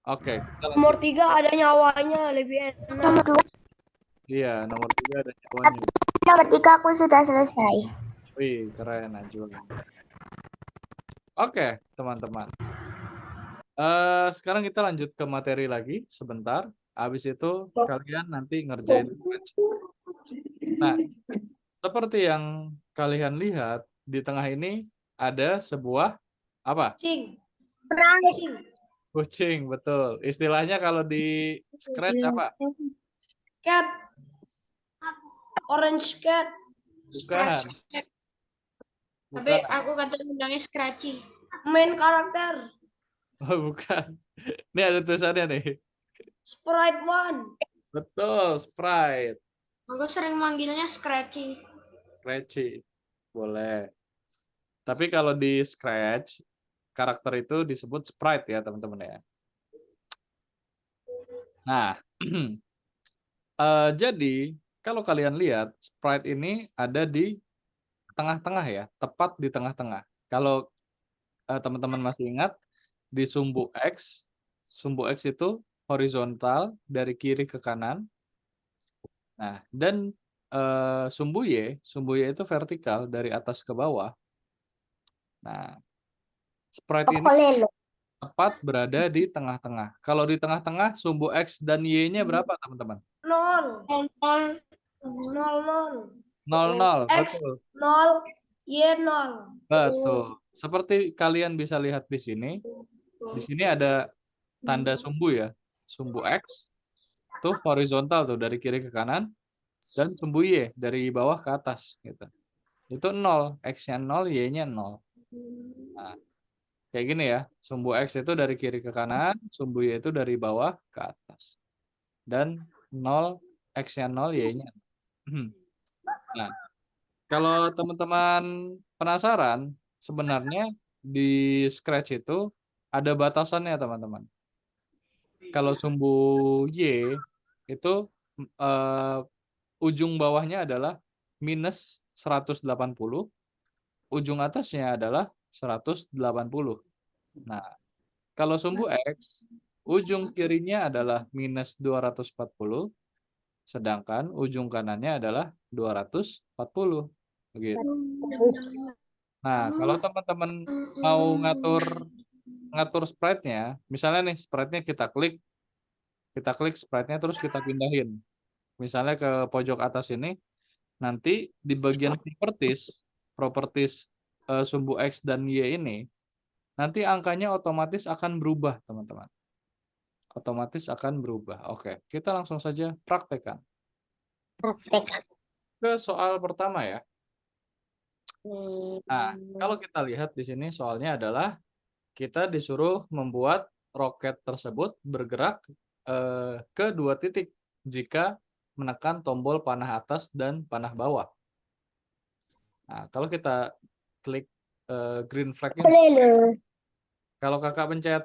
Oke, kita Nomor lanjut. 3 ada nyawanya, lebih Nomor enak. 2, Iya, nomor 3 ada nyawanya. nomor 3 aku sudah selesai. Wih, keren Najwa. Oke, teman-teman. Sekarang kita lanjut ke materi lagi sebentar. Habis itu kalian nanti ngerjain scratch. Nah, seperti yang kalian lihat di tengah ini ada sebuah apa? Cing. Cing. Kucing, betul. Istilahnya kalau di scratch apa? Cat. Orange cat. Bukan. Tapi Bukan. aku kadang bilangnya scratchy. Main karakter. Oh, bukan. Ini ada tulisannya nih. Sprite 1. Betul, Sprite. Aku sering manggilnya scratchy. Scratchy. Boleh. Tapi kalau di Scratch, karakter itu disebut sprite ya, teman-teman ya. Nah, jadi kalau kalian lihat, sprite ini ada di tengah-tengah ya, tepat di tengah-tengah. Kalau teman-teman masih ingat, di sumbu X itu horizontal dari kiri ke kanan. Nah, dan sumbu Y itu vertikal dari atas ke bawah. Nah, sprite ini tepat berada di tengah-tengah. Kalau di tengah-tengah, sumbu X dan Y-nya berapa, teman-teman? 0. 0, 0. 0, X betul. 0. Y 0. Betul. Seperti kalian bisa lihat di sini ada tanda sumbu ya. Sumbu X tuh horizontal tuh dari kiri ke kanan, dan sumbu Y dari bawah ke atas gitu. Itu 0, X-nya 0, Y-nya 0. Nah, kayak gini ya. Sumbu X itu dari kiri ke kanan, sumbu Y itu dari bawah ke atas. Dan 0, X-nya 0, Y-nya 0. Nah, kalau teman-teman penasaran, sebenarnya di Scratch itu ada batasannya, teman-teman. Kalau sumbu Y itu ujung bawahnya adalah minus 180, ujung atasnya adalah 180. Nah, kalau sumbu X, ujung kirinya adalah minus 240, sedangkan ujung kanannya adalah 240. Begitu. Nah, kalau teman-teman mau ngatur sprite-nya, misalnya nih sprite-nya kita klik sprite-nya terus kita pindahin. Misalnya ke pojok atas ini, nanti di bagian properties sumbu X dan Y ini, nanti angkanya otomatis akan berubah, teman-teman. Otomatis akan berubah. Oke, kita langsung saja praktekkan. Ke soal pertama ya. Nah, kalau kita lihat di sini soalnya adalah kita disuruh membuat roket tersebut bergerak ke 2 titik jika menekan tombol panah atas dan panah bawah. Nah, kalau kita klik green flag ini, kalau kakak pencet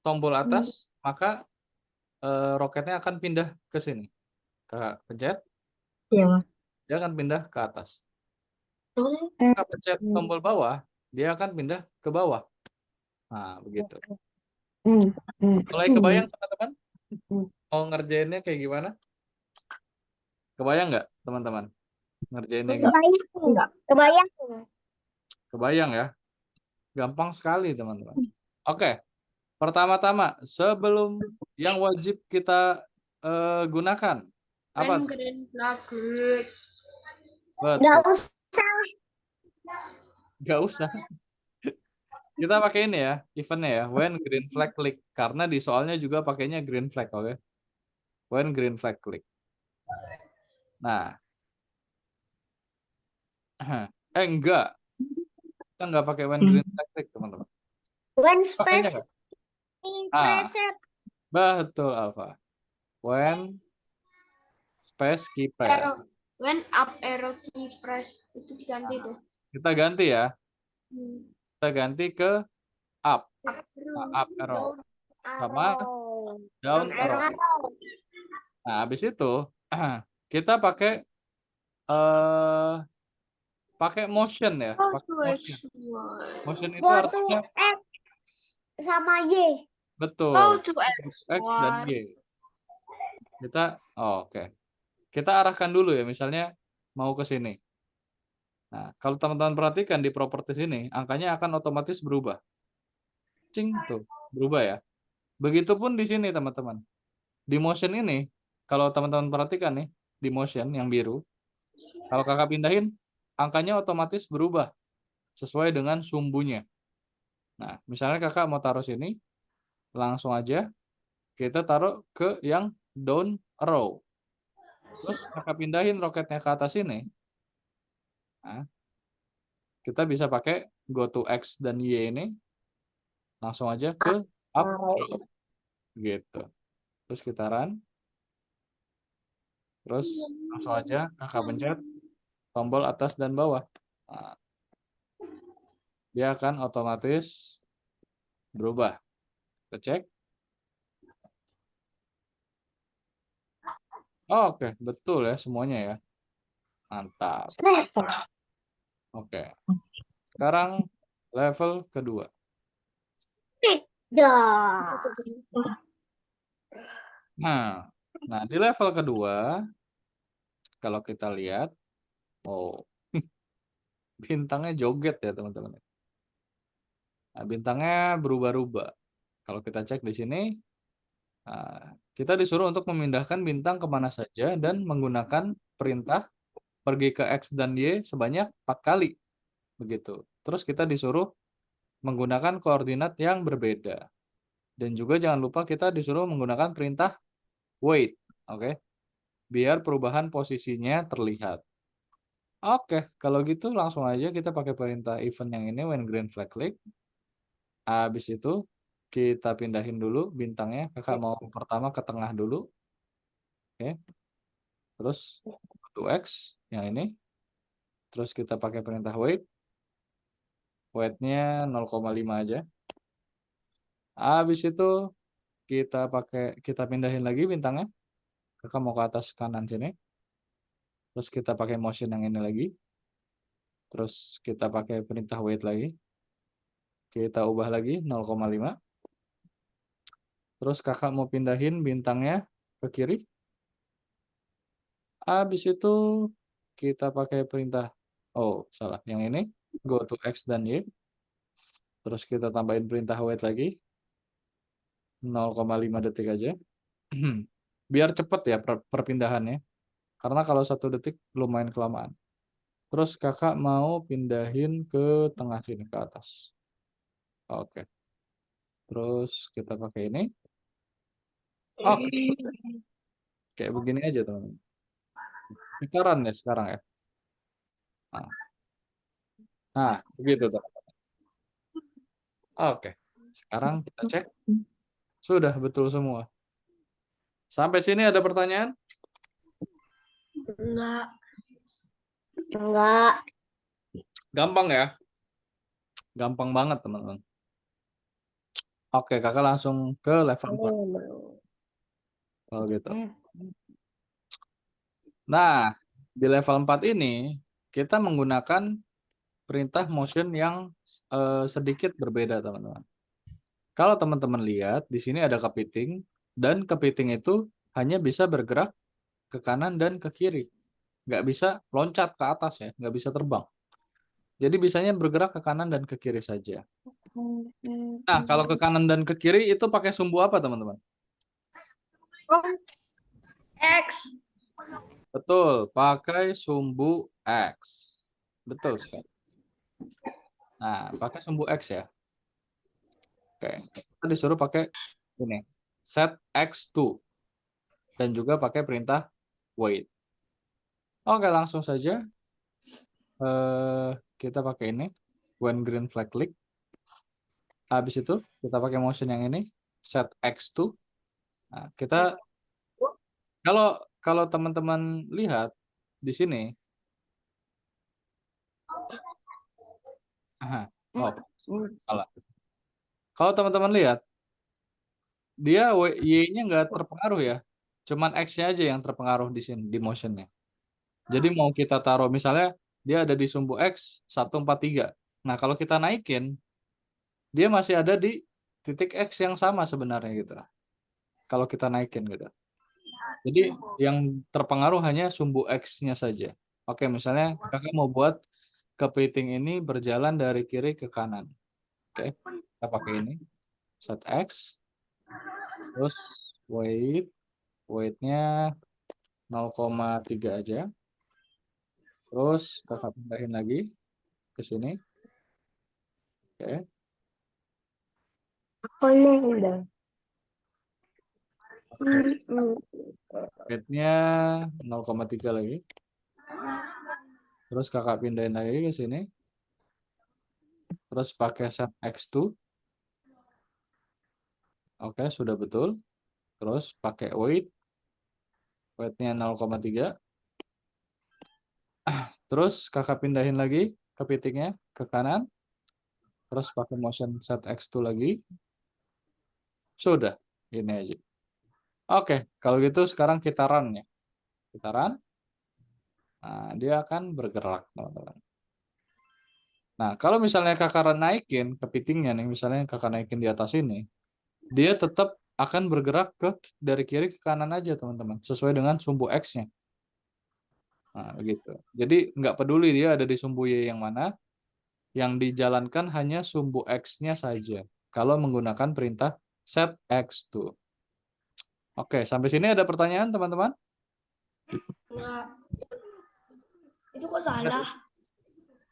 tombol atas, maka roketnya akan pindah ke sini. Kakak pencet, Iya. dia akan pindah ke atas. Kakak pencet tombol bawah, dia akan pindah ke bawah. Nah, begitu. Mulai kebayang teman-teman? Mau ngerjainnya kayak gimana? Kebayang nggak teman-teman? Ngerjainnya gimana? Enggak. Kebayang. Kebayang ya? Gampang sekali teman-teman. Oke, pertama-tama sebelum yang wajib kita gunakan apa? When green flag click. Enggak Betul. usah. Nggak usah. Kita pakai ini ya, eventnya ya. When green flag click. Karena di soalnya juga pakainya green flag, oke? When green flag click. Nah, enggak. Kita nggak pakai when green flag click, teman-teman. When Pakainya space nggak? Ah, preset. betul, Alfa. When space key press. Arrow. When up arrow key press itu diganti tuh. Kita ganti ya. Hmm. Kita ganti ke up. Up Nah, up arrow. Sama Down down arrow. arrow. Nah, habis itu kita pakai pakai motion ya. Go Pakai to motion. X1. Motion itu Go to artinya X sama Y. betul. Go to X dan X1. Y. Kita, oke. Kita arahkan dulu ya, misalnya mau ke sini. Nah, kalau teman-teman perhatikan di properties ini, angkanya akan otomatis berubah. Cing, tuh, berubah ya. Begitupun di sini, teman-teman. Di motion ini, kalau teman-teman perhatikan nih, di motion yang biru, kalau kakak pindahin, angkanya otomatis berubah sesuai dengan sumbunya. Nah, misalnya kakak mau taruh sini, langsung aja kita taruh ke yang down arrow. Terus kakak pindahin roketnya ke atas ini. Nah, kita bisa pakai go to X dan Y ini. Langsung aja ke up arrow. Gitu. Terus kita run. Terus langsung aja kakak pencet tombol atas dan bawah. Nah, dia akan otomatis berubah. Kita cek. Oh, oke, betul ya semuanya ya. Mantap. Oke. Sekarang level kedua. Nah, di level kedua, kalau kita lihat, oh, bintangnya joget ya teman-teman. Nah, bintangnya berubah-ubah. Kalau kita cek di sini, kita disuruh untuk memindahkan bintang kemana saja dan menggunakan perintah pergi ke X dan Y sebanyak 4 kali. Begitu. Terus kita disuruh menggunakan koordinat yang berbeda. Dan juga jangan lupa kita disuruh menggunakan perintah wait. Oke. Biar perubahan posisinya terlihat. Oke, kalau gitu langsung aja kita pakai perintah event yang ini when green flag click. Habis itu kita pindahin dulu bintangnya. Kakak mau pertama ke tengah dulu. Oke. Terus to X yang ini. Terus kita pakai perintah wait. Wait-nya 0,5 aja. Habis itu kita pindahin lagi bintangnya. Kakak mau ke atas kanan sini. Terus kita pakai motion yang ini lagi. Terus kita pakai perintah wait lagi. Kita ubah lagi 0,5. Terus kakak mau pindahin bintangnya ke kiri. Habis itu kita pakai perintah, oh salah, yang ini go to X dan Y. Terus kita tambahin perintah wait lagi 0,5 detik aja. Biar cepet ya perpindahannya. Karena kalau 1 detik lumayan kelamaan. Terus kakak mau pindahin ke tengah sini ke atas. Oke. Terus kita pakai ini. Oke. Kayak begini aja teman-teman. Kita run ya sekarang ya. Nah, begitu teman-teman. Oke. Sekarang kita cek. Sudah betul semua. Sampai sini ada pertanyaan? Enggak. Enggak. Gampang ya? Gampang banget, teman-teman. Oke, kakak langsung ke level 4 kalau gitu. Nah, di level 4 ini kita menggunakan perintah motion yang sedikit berbeda, teman-teman. Kalau teman-teman lihat, di sini ada kepiting, dan kepiting itu hanya bisa bergerak ke kanan dan ke kiri. Nggak bisa loncat ke atas ya, nggak bisa terbang. Jadi bisanya bergerak ke kanan dan ke kiri saja. Nah, kalau ke kanan dan ke kiri itu pakai sumbu apa, teman-teman? X. Betul, pakai sumbu X. Betul sekali. Nah, pakai sumbu X ya. Oke, kita disuruh pakai ini, set X2. Dan juga pakai perintah wait. Oke, langsung saja. Kita pakai ini, when green flag click. Habis itu, kita pakai motion yang ini, set X2. Nah, kita, kalau teman-teman lihat di sini, oh, salah. Kalau teman-teman lihat, dia Y-nya nggak terpengaruh ya. Cuman X-nya aja yang terpengaruh di sini, di motionnya. Jadi mau kita taruh, misalnya dia ada di sumbu X 143. Nah, kalau kita naikin, dia masih ada di titik X yang sama sebenarnya gitu. Kalau kita naikin gitu. Jadi yang terpengaruh hanya sumbu X-nya saja. Oke, misalnya kakak mau buat kepiting ini berjalan dari kiri ke kanan. Oke, kita pakai ini. Set X. Terus weight-nya 0,3 aja. Terus kakak pindahin lagi ke sini. Oke. Weight-nya 0,3 lagi. Terus kakak pindahin lagi ke sini. Terus pakai set X2. Oke, sudah betul. Terus pakai weight-nya 0,3. Terus kakak pindahin lagi kepitingnya ke kanan. Terus pakai motion set X2 lagi. Sudah, ini aja. Oke, kalau gitu sekarang kita run ya. Kita run. Nah, dia akan bergerak, teman-teman. Nah, kalau misalnya kakak naikin kepitingnya nih, misalnya kakak naikin di atas ini, dia tetap akan bergerak dari kiri ke kanan aja, teman-teman, sesuai dengan sumbu X-nya. Nah, begitu. Jadi nggak peduli dia ada di sumbu Y yang mana, yang dijalankan hanya sumbu X-nya saja. Kalau menggunakan perintah set X2. Oke, sampai sini ada pertanyaan, teman-teman? Enggak. Itu kok salah?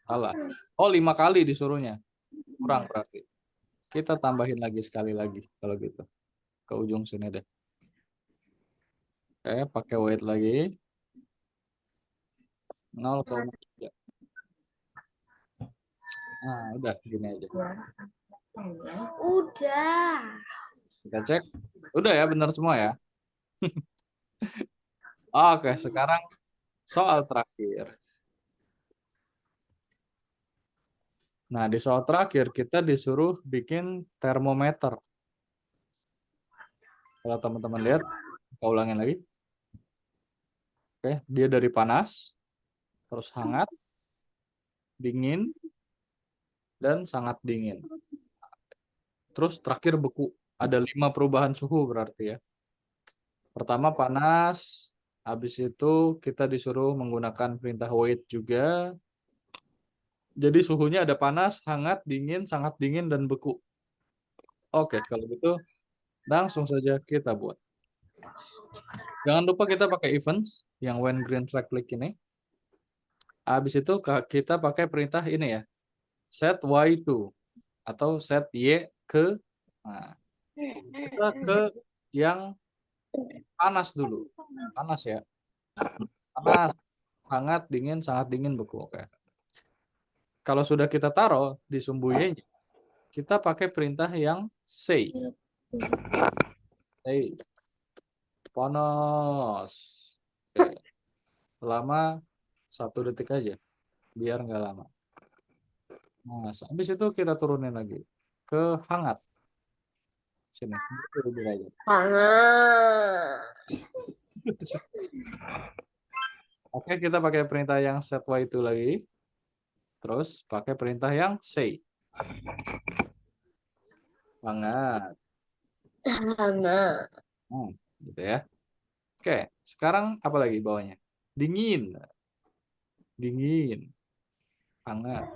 Salah. Oh, 5 kali disuruhnya. Kurang berarti. Kita tambahin lagi sekali lagi, kalau gitu. Ke ujung sini deh. Oke, pakai weight lagi. 0,3. Nah, udah gini aja. Udah. Kita cek. Udah ya, benar semua ya. Oke, sekarang soal terakhir. Nah, di soal terakhir kita disuruh bikin termometer. Kalau teman-teman lihat, kita ulangin lagi. Oke, dia dari panas, terus hangat, dingin, dan sangat dingin. Terus terakhir beku. Ada 5 perubahan suhu berarti ya. Pertama panas, habis itu kita disuruh menggunakan perintah wait juga. Jadi suhunya ada panas, hangat, dingin, sangat dingin, dan beku. Oke, kalau gitu langsung saja kita buat. Jangan lupa kita pakai events yang when green flag click ini. Habis itu kita pakai perintah ini ya. Set Y2 atau set Y ke. Nah, kita ke yang panas dulu. Panas ya. Panas, hangat, dingin, sangat dingin, beku. Oke. Kalau sudah kita taruh di sumbu Y-nya, kita pakai perintah yang say. Say. Panas. Oke. selama 1 detik aja, biar nggak lama. Nah, habis itu kita turunin lagi ke hangat. Sini, duduk aja. Oke, kita pakai perintah yang set Y itu lagi. Terus pakai perintah yang say. Hangat. Gitu ya. Oke, sekarang apa lagi bawahnya? Dingin. Dingin. Hangat.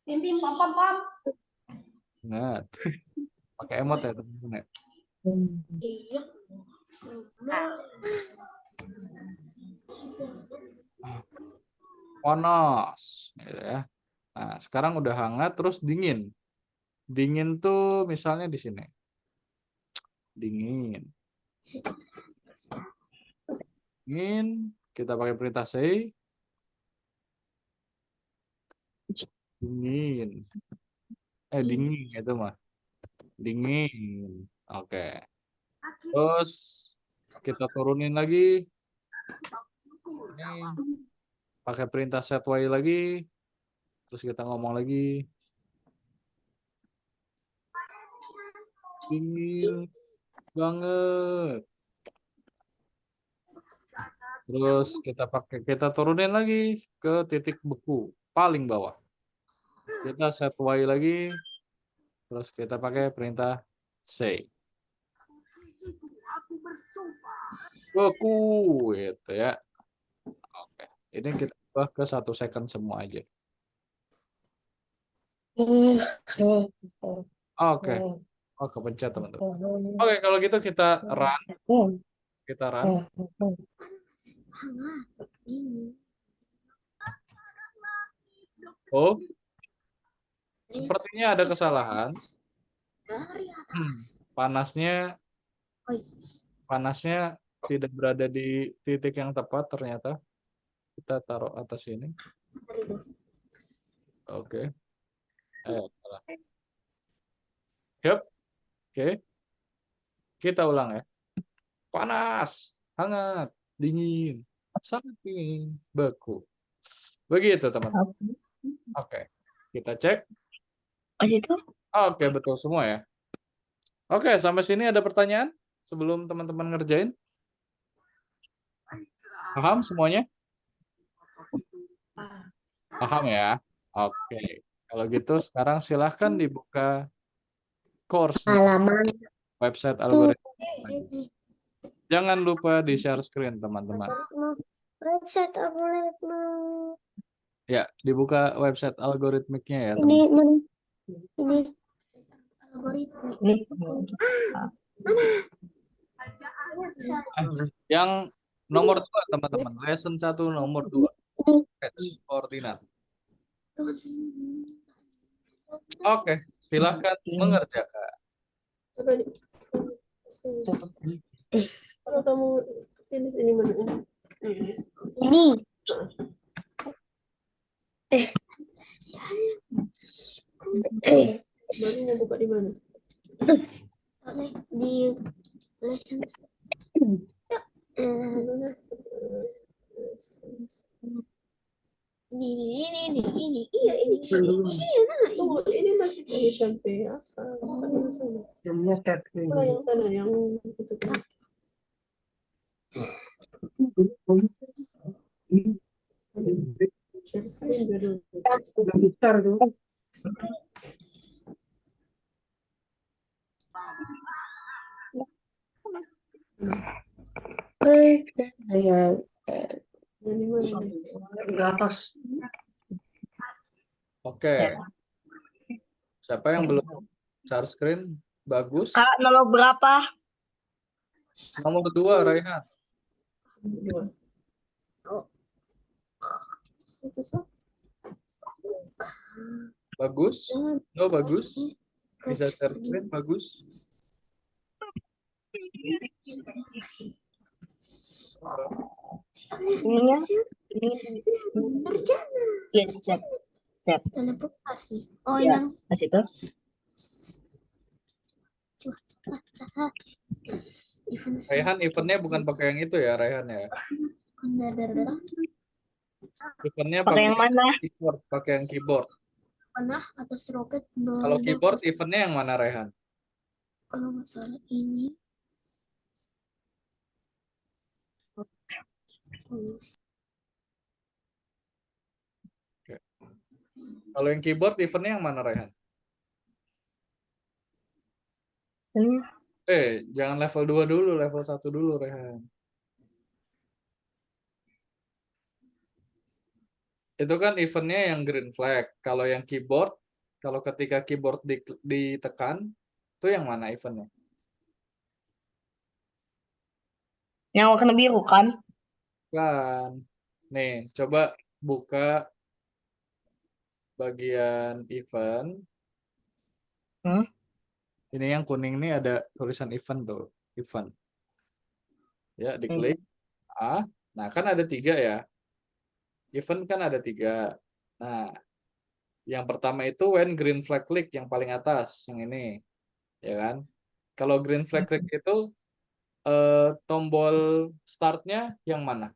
Pim pam pam. Hangat. Pakai emot ya teman-teman ya. Iya. Panas. Gitu ya. Nah, sekarang udah hangat terus dingin. Dingin tuh misalnya di sini. Dingin. Dingin. Kita pakai perintah say. Dingin. Dingin itu mah. Dingin. Oke. Terus kita turunin lagi. Ini pakai perintah set Y lagi. Terus kita ngomong lagi. Dingin banget. Terus kita turunin lagi ke titik beku paling bawah. Kita set Y lagi. Terus kita pakai perintah say. Beku gitu ya. Oke. Ini kita ubah ke 1 second semua aja. Oke. Oh, kepencet teman-teman. Oke, kalau gitu kita run. Kita run. Oh, sepertinya ada kesalahan. Panasnya tidak berada di titik yang tepat ternyata. Kita taruh atas ini. Oke. Salah. Yep. Oke. Kita ulang ya. Panas, hangat, dingin, sangat dingin, beku. Begitu teman-teman. Oke. Kita cek. Oke, betul semua ya. Oke, sampai sini ada pertanyaan sebelum teman-teman ngerjain? Paham semuanya? Paham ya? Oke. Kalau gitu sekarang silahkan dibuka course website algoritma. Jangan lupa di share screen teman-teman. Website algoritma. Ya, dibuka website algoritmiknya ya teman-teman. Ini Yang nomor 2 teman-teman, lesson 1 nomor 2. Sketch koordinat. Oke, silahkan mengerjakan. Apa nih? Kalau kamu tulis ini mana? ini Baru mau buka di mana? di lesson ini iya ini Tunggu, ini masih dari sampai apa? Bukan yang sana. Kalau yang sana yang itu tadi. Share screen dulu. Yang di mana? Oke. Siapa yang belum share screen? Bagus. Nomor berapa? Nomor 2, Raihan. Dua. Itu so. Bagus. No, bagus. Bisa share screen, bagus. Ininya? dalam publikasi. Oh, Ya, yang pas itu. if Raihan eventnya bukan pakai yang itu ya, Raihan ya. Eventnya Pakai pakai yang mana? keyboard, pakai yang keyboard. Panah atas roket Kalau keyboard eventnya yang mana, Raihan? kalau nggak salah ini. Kalau yang keyboard eventnya yang mana, Raihan? Ini. Jangan level 2 dulu, level 1 dulu, Rehan. Itu kan eventnya yang green flag. Kalau yang keyboard, kalau ketika keyboard ditekan, itu yang mana eventnya? Yang warna biru kan? Kan. Nih, coba buka bagian event. Ini yang kuning nih ada tulisan event tuh, event. Ya, diklik. Nah kan ada 3 ya. Event kan ada 3. Nah, yang pertama itu when green flag click yang paling atas, yang ini, ya kan? Kalau green flag click itu tombol startnya yang mana?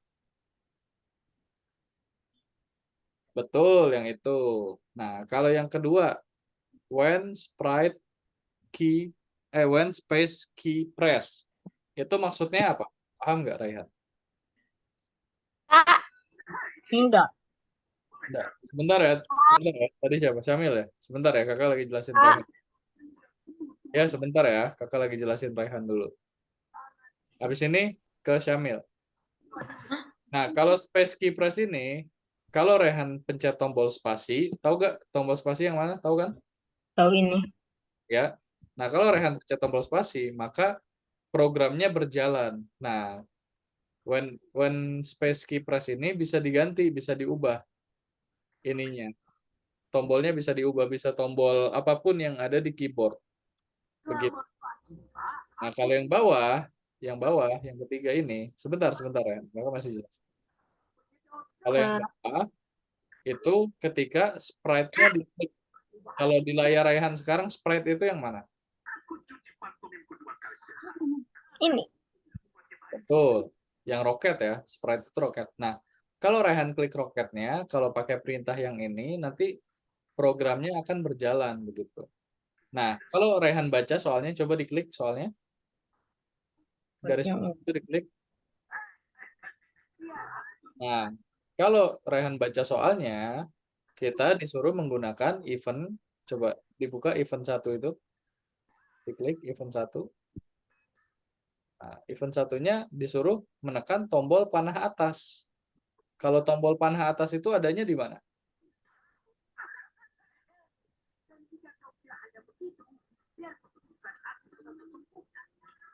Betul, yang itu. Nah, kalau yang kedua, when space key press, itu maksudnya apa? Paham nggak, Raihan? Enggak. Enggak. Sebentar ya. Tadi siapa? Syamil ya? Sebentar ya, kakak lagi jelasin Raihan. Ya, sebentar ya, kakak lagi jelasin Raihan dulu. Habis ini ke Syamil. Nah, kalau space key press ini, kalau Rehan pencet tombol spasi, tahu nggak tombol spasi yang mana? Tahu kan? Tahu ini. Ya. Nah, kalau Rehan pencet tombol spasi, maka programnya berjalan. Nah, when space key press ini bisa diganti, bisa diubah ininya. Tombolnya bisa diubah, bisa tombol apapun yang ada di keyboard. Begitu. Nah, kalau yang bawah, yang ketiga ini, sebentar ya, kakak masih jelas. Kalau yang bawah itu ketika sprite-nya diklik. Kalau di layar Raihan sekarang sprite itu yang mana? Ini. Betul. Yang roket ya, sprite itu roket. Nah, kalau Raihan klik roketnya, kalau pakai perintah yang ini, nanti programnya akan berjalan begitu. Nah, kalau Raihan baca soalnya, coba diklik soalnya. Garis itu diklik. Nah, kalau Raihan baca soalnya, kita disuruh menggunakan event, coba dibuka event 1 itu. Diklik event 1. Nah, event satunya disuruh menekan tombol panah atas. Kalau tombol panah atas itu adanya di mana?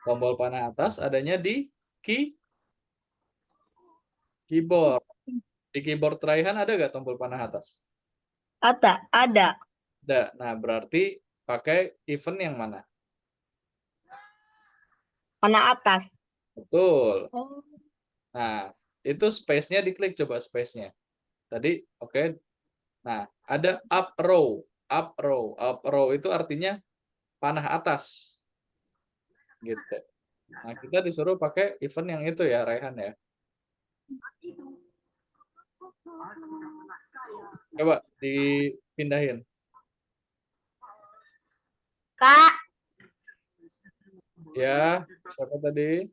Tombol panah atas adanya di keyboard. Di keyboard Raihan ada nggak tombol panah atas? Ada. Ada. Nah, berarti pakai event yang mana? Panah atas. Betul. Nah, itu space-nya diklik, coba space-nya. Tadi, oke. Nah, ada up row. Up row. Up row itu artinya panah atas. Gitu. Nah, kita disuruh pakai event yang itu ya, Raihan ya. Coba dipindahin. Kak, Ya, siapa tadi?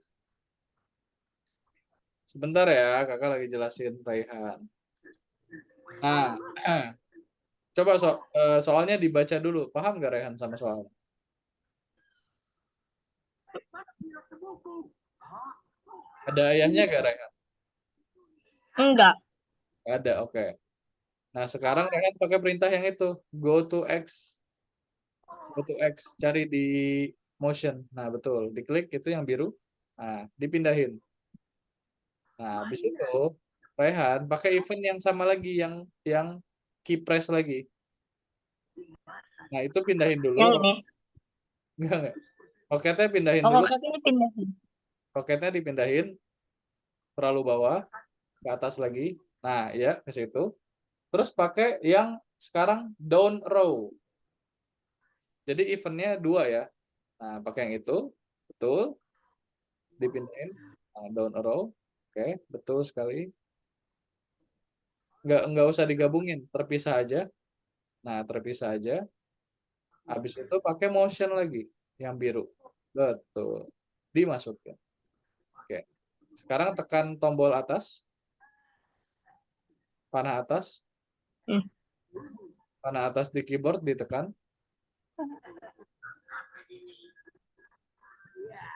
Sebentar ya, kakak lagi jelasin Raihan. Nah, coba soalnya dibaca dulu. Paham nggak Raihan sama soalnya? Ada ayahnya nggak Raihan? Enggak. Ada, oke. Nah, sekarang Raihan pakai perintah yang itu. Go to X. Go to X. Cari di motion. Nah, betul. Diklik itu yang biru. Nah, dipindahin. Nah, habis itu Raihan pakai event yang sama lagi, yang key press lagi. Nah, itu pindahin dulu. Yang ini. Enggak. Roketnya pindahin Oh, dulu. roketnya pindahin. Roketnya dipindahin terlalu bawah, ke atas lagi. Nah, ya, ke situ. Terus pakai yang sekarang down row. Jadi eventnya 2 ya. Nah, pakai yang itu. Betul. dipindahin. Nah, down arrow. Oke, betul sekali. Nggak usah digabungin, terpisah aja. Nah, terpisah aja. Habis itu pakai motion lagi yang biru. Betul. Dimasukkan. Oke. Sekarang tekan tombol atas. Panah atas. Panah atas di keyboard ditekan.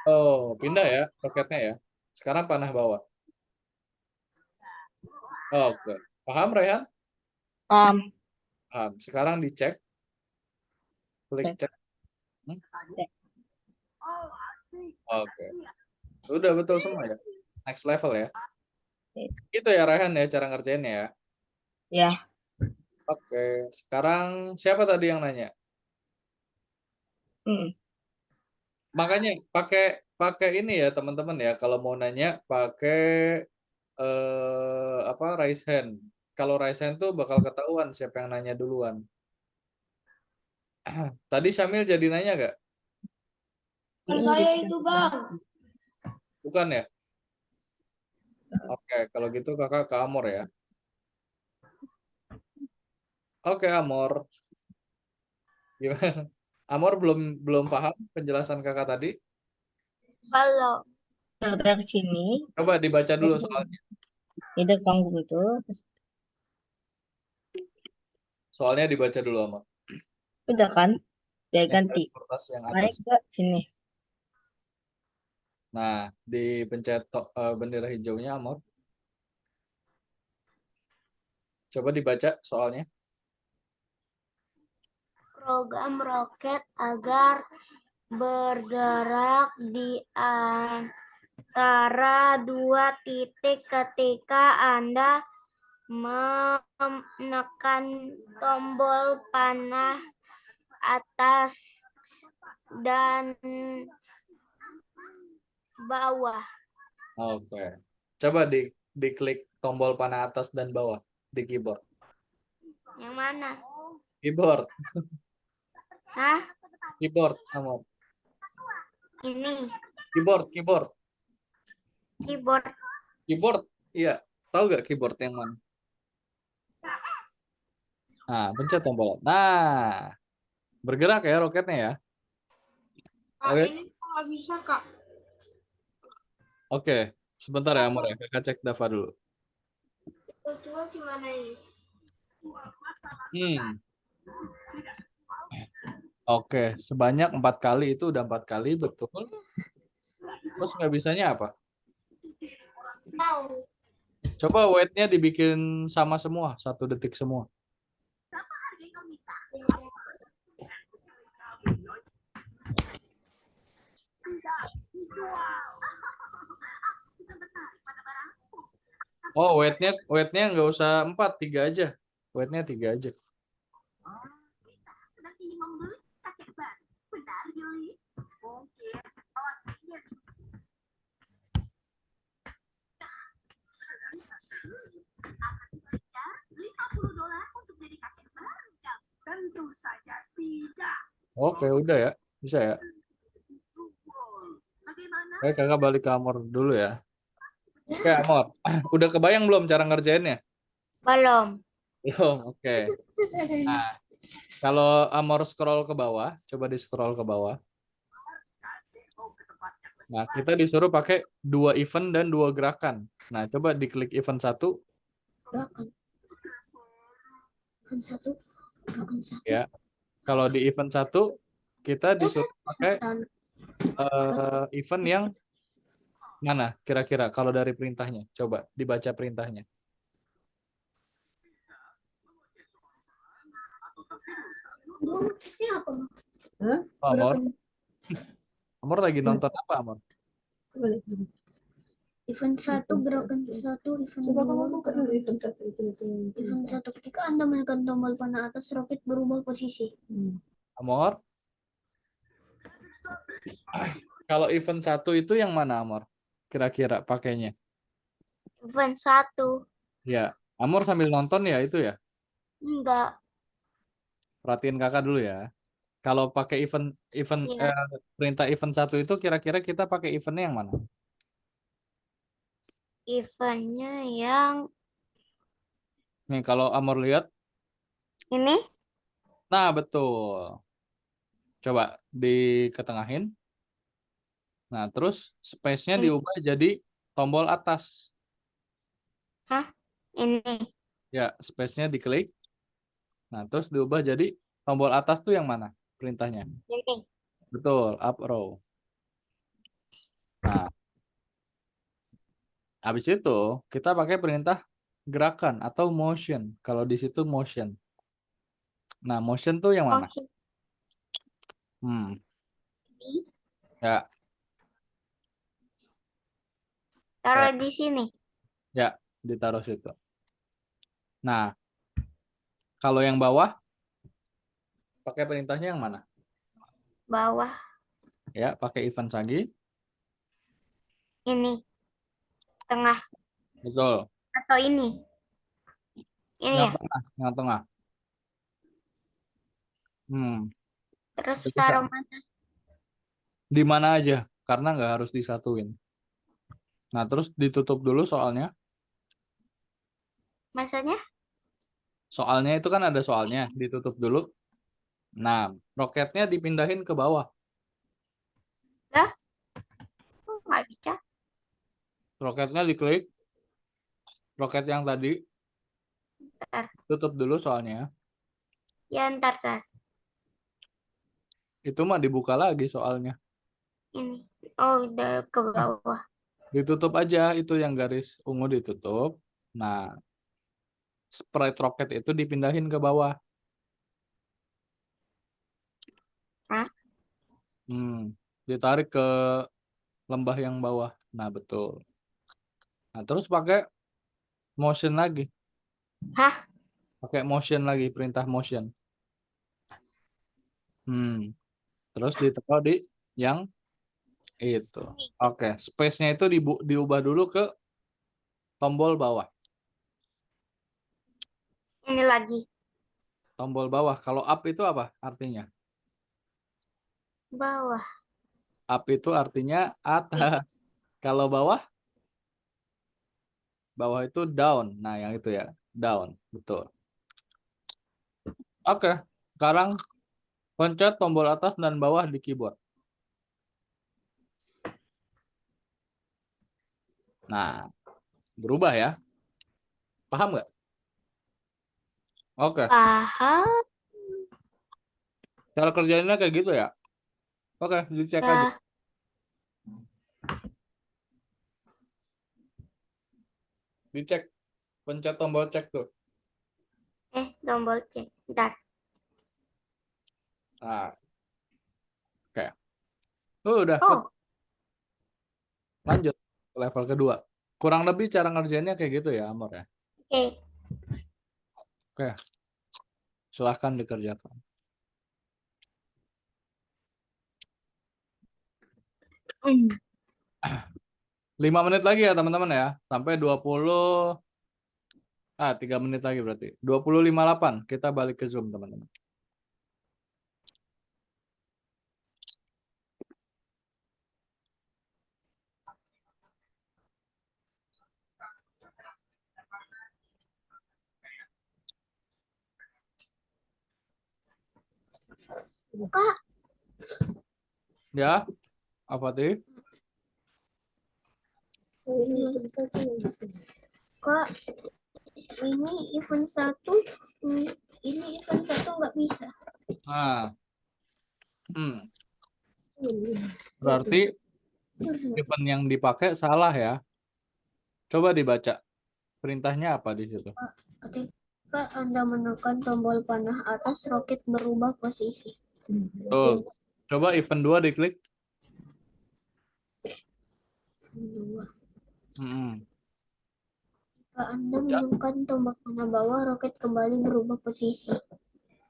Oh, pindah ya roketnya ya. Sekarang panah bawah. Oke. Paham, Rehan? Paham. Sekarang dicek. Klik cek. Oke. Udah betul semua ya. Next level ya. Itu ya Rehan ya cara ngerjainnya ya. Ya. Oke. Sekarang siapa tadi yang nanya? Makanya pakai ini ya teman-teman ya. Kalau mau nanya pakai raise hand. Kalau raise hand tuh bakal ketahuan siapa yang nanya duluan. Tadi Syamil jadi nanya nggak? Kan saya itu, Bang. Bukan ya? Oke, kalau gitu kakak ke Amor ya. Oke, Amor. Gimana? Amor belum paham penjelasan kakak tadi? Kalau Dari sini, Coba dibaca dulu soalnya. ini panggung itu, Soalnya dibaca dulu, Amor. udah kan? Dia Yang ganti. dari kertas yang Naik atas. ke sini. Nah, dipencet bendera hijaunya, Amor. Coba dibaca soalnya. program roket agar bergerak di antara dua titik ketika Anda menekan tombol panah atas dan bawah. Oke. Coba diklik tombol panah atas dan bawah di keyboard. Yang mana? Keyboard. Hah? Keyboard, Amor. Ini Keyboard. keyboard. Keyboard. Iya. Tahu nggak keyboard yang mana? Nah, pencet tombol. Nah, bergerak ya roketnya ya. Kak, Oke. ini kok nggak bisa, Kak. Oke. Sebentar ya, Amor ya. Kakak cek Dava dulu. Kedua gimana ini? Oke, sebanyak 4 kali itu udah 4 kali betul. Terus nggak bisanya apa? Tahu. Coba weight-nya dibikin sama semua, 1 detik semua. Oh, weight-nya nggak usah 4, 3 aja. Weight-nya 3 aja. Oke, udah ya. Bisa ya. Oke, kakak balik ke Amor dulu ya. Oke, Amor. Udah kebayang belum cara ngerjainnya? Belum. Belum, oke. Nah, kalau Amor scroll ke bawah, coba di scroll ke bawah. Nah, kita disuruh pakai 2 event dan 2 gerakan. Nah, coba diklik event 1. Gerakan 1. Gerakan 1. Ya. Kalau di event 1, kita disuruh pakai event yang mana kira-kira kalau dari perintahnya? Coba dibaca perintahnya. Hah? Amor. Amor lagi nonton apa, Amor? Event 1, gerakan 1, event Coba 2. kamu buka dulu event 1 itu. Event 1, ketika Anda menekan tombol panah atas, roket berubah posisi. Amor. Kalau event 1 itu yang mana, Amor? Kira-kira pakainya? Event 1. Ya, Amor sambil nonton ya itu ya? Enggak. Perhatiin kakak dulu ya. Kalau pakai event Iya. perintah event 1 itu kira-kira kita pakai eventnya yang mana? Eventnya yang Nih kalau Amor lihat, ini. nah betul. Coba diketengahin. Nah, terus space-nya Ini. diubah jadi tombol atas. Hah? Ini. Ya, space-nya diklik. Nah, terus diubah jadi tombol atas tuh yang mana perintahnya? Ini. Betul, up arrow. Nah, habis itu kita pakai perintah gerakan atau motion. Kalau di situ motion. Nah, motion tuh yang Oh, mana? Hmm, sini. ya, Taruh di sini. ya, ditaruh situ. Nah, kalau yang bawah pakai perintahnya yang mana? Bawah. Ya, pakai event lagi. Ini. Tengah. Betul. Atau ini. Ini Yang ya. tengah, yang tengah. Hmm, Terus bisa. taruh mana? Di mana aja, karena nggak harus disatuin. Nah, terus ditutup dulu soalnya. Masanya? Soalnya itu kan ada soalnya, ditutup dulu. Nah, roketnya dipindahin ke bawah. Lah? Kok nggak bisa? Roketnya diklik. Roket yang tadi, Ntar. tutup dulu soalnya. Ya, ntar. Itu mah dibuka lagi soalnya. Ini. Oh, udah ke bawah. Ditutup aja, itu yang garis ungu ditutup. Nah, sprite roket itu dipindahin ke bawah. Hah? Ditarik ke lembah yang bawah. Nah, betul. Nah, terus pakai motion lagi. Hah? Pakai motion lagi, perintah motion. Terus ditaruh di yang itu. Oke, space-nya itu diubah dulu ke tombol bawah. Ini lagi. Tombol bawah. Kalau up itu apa artinya? Bawah. Up itu artinya atas. Kalau bawah? Bawah itu down. Nah, yang itu ya. Down. Betul. Oke. Sekarang pencet tombol atas dan bawah di keyboard. Nah, berubah ya. Paham nggak? Oke. Paham. Cara kerjanya kayak gitu ya. Oke, dicek aja. Ya. Dicek. Pencet tombol cek tuh. Tombol cek. Ntar. Nah. Oke. Udah. Oh, Lanjut ke level kedua. Kurang lebih cara ngerjainnya kayak gitu ya, Amor ya. oke. Oke. Silahkan dikerjakan. 5 menit lagi ya teman-teman ya. Sampai 3 menit lagi berarti. 20.58 kita balik ke Zoom teman-teman. Kak, Ya, apa tuh? Ini bisa tuh yang bisa. Kak, ini event 1, ini event 1 nggak bisa. Nah, berarti event yang dipakai salah ya. Coba dibaca. Perintahnya apa di situ? Ketika Anda menekan tombol panah atas, roket berubah posisi. Tuh. Coba event 2 diklik. Ketika Anda menekan tombol panah bawah, roket kembali berubah posisi.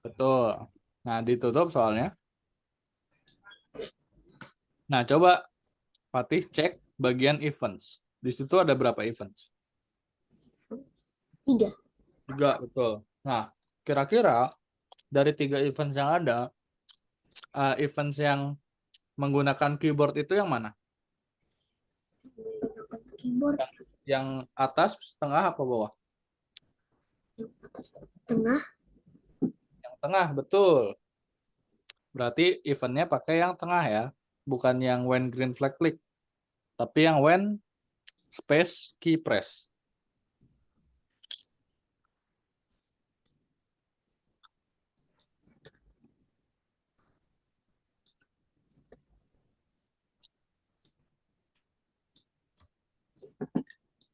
Betul. Nah, ditutup soalnya. Nah, coba Fatih cek bagian events. Di situ ada berapa events? 3. 3, betul. Nah, kira-kira dari 3 events yang ada, events yang menggunakan keyboard itu yang mana? menggunakan keyboard. Yang atas, tengah, apa bawah? Yang atas tengah. Yang tengah, betul. Berarti eventnya pakai yang tengah ya. Bukan yang when green flag click. Tapi yang when space key press.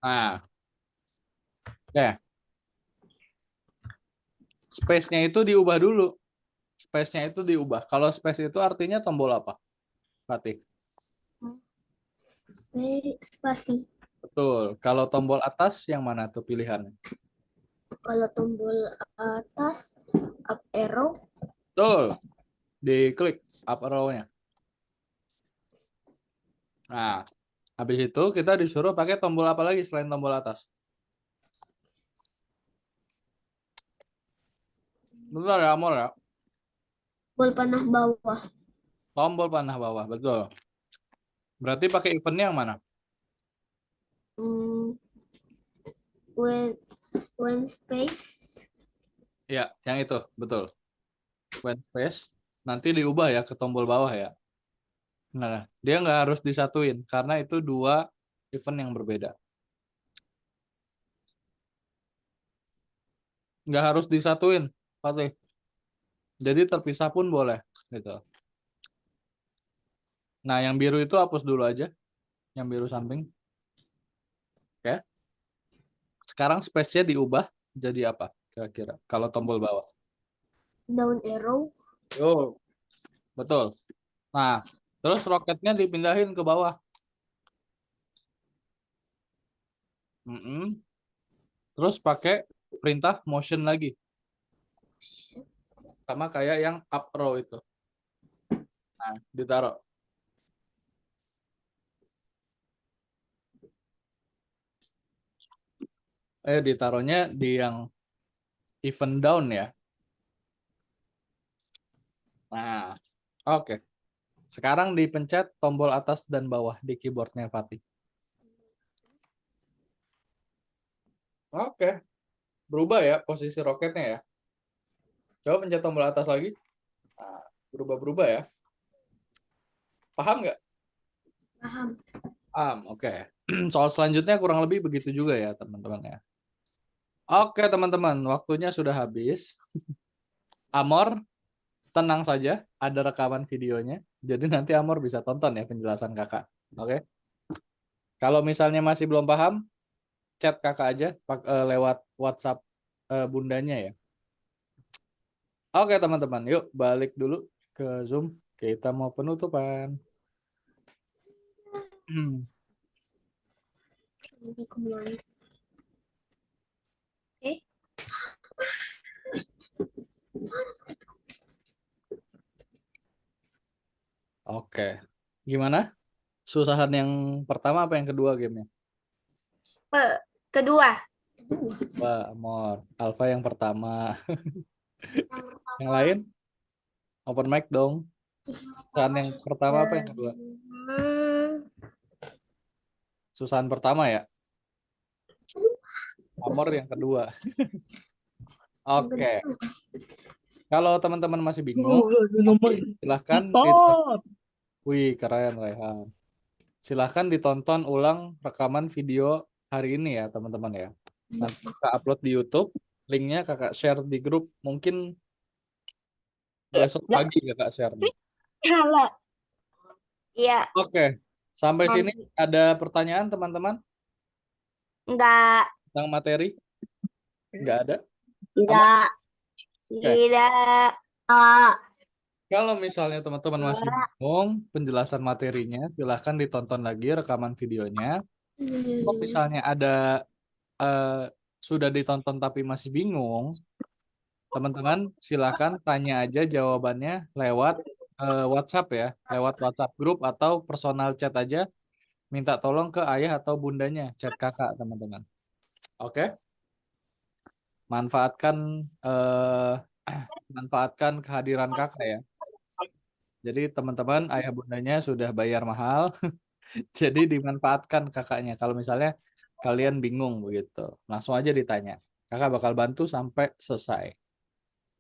Nah, ya. Space-nya itu diubah dulu. Space-nya itu diubah. Kalau space itu artinya tombol apa? Fatih. Spasi. Betul. Kalau tombol atas yang mana tuh pilihannya? Kalau tombol atas up arrow. Betul. Diklik up arrow-nya. Nah, habis itu kita disuruh pakai tombol apa lagi selain tombol atas? Bentar ya, Amor ya. Tombol panah bawah. Tombol panah bawah, betul. Berarti pakai eventnya yang mana? Hmm, when space. Ya, yang itu, betul. When space, nanti diubah ya ke tombol bawah ya. Nah, dia nggak harus disatuin, karena itu dua event yang berbeda. Nggak harus disatuin, Fatih. Jadi terpisah pun boleh, gitu. Nah, yang biru itu hapus dulu aja. Yang biru samping. Oke. Sekarang space-nya diubah jadi apa kira-kira? Kalau tombol bawah. Down arrow. Yo, betul. Nah, terus roketnya dipindahin ke bawah. Terus pakai perintah motion lagi. Sama kayak yang up arrow itu. Nah, ditaruh. Ditaruhnya di yang event down ya. Nah, oke. Sekarang dipencet tombol atas dan bawah di keyboardnya Fatih. Oke. Berubah ya posisi roketnya ya. Coba pencet tombol atas lagi. Nah, berubah-berubah ya. Paham nggak? Paham. Paham, oke. Soal selanjutnya kurang lebih begitu juga ya teman-teman ya. Oke teman-teman, waktunya sudah habis. Amor, tenang saja, ada rekaman videonya. Jadi nanti Amor bisa tonton ya penjelasan kakak. Oke. Kalau misalnya masih belum paham, chat kakak aja lewat WhatsApp bundanya ya. Oke teman-teman, yuk balik dulu ke Zoom. Kita mau penutupan. Oke. Gimana? Susahan yang pertama apa yang kedua gamenya? Kedua. Wah, Amor. Alfa yang pertama. Yang lain? Open mic dong. Susahan yang pertama apa yang kedua? Susahan pertama ya? Amor yang kedua. Oke. Kalau teman-teman masih bingung, silahkan wih, keren Rehan. Silahkan ditonton ulang rekaman video hari ini ya, teman-teman ya. Nanti kita upload di YouTube, linknya kakak share di grup. Mungkin besok pagi kakak share nih. Kalau. Iya. Oke, sampai sini ada pertanyaan teman-teman Enggak. tentang materi? Enggak ada? Tidak. Oke. Tidak. Kalau misalnya teman-teman masih bingung penjelasan materinya, silahkan ditonton lagi rekaman videonya. Kalau misalnya ada sudah ditonton tapi masih bingung, teman-teman silahkan tanya aja jawabannya lewat WhatsApp ya, lewat WhatsApp grup atau personal chat aja. Minta tolong ke ayah atau bundanya, chat kakak teman-teman. Oke? Manfaatkan manfaatkan kehadiran kakak ya. Jadi teman-teman ayah bundanya sudah bayar mahal Jadi dimanfaatkan kakaknya. Kalau misalnya kalian bingung begitu, langsung aja ditanya. Kakak bakal bantu sampai selesai.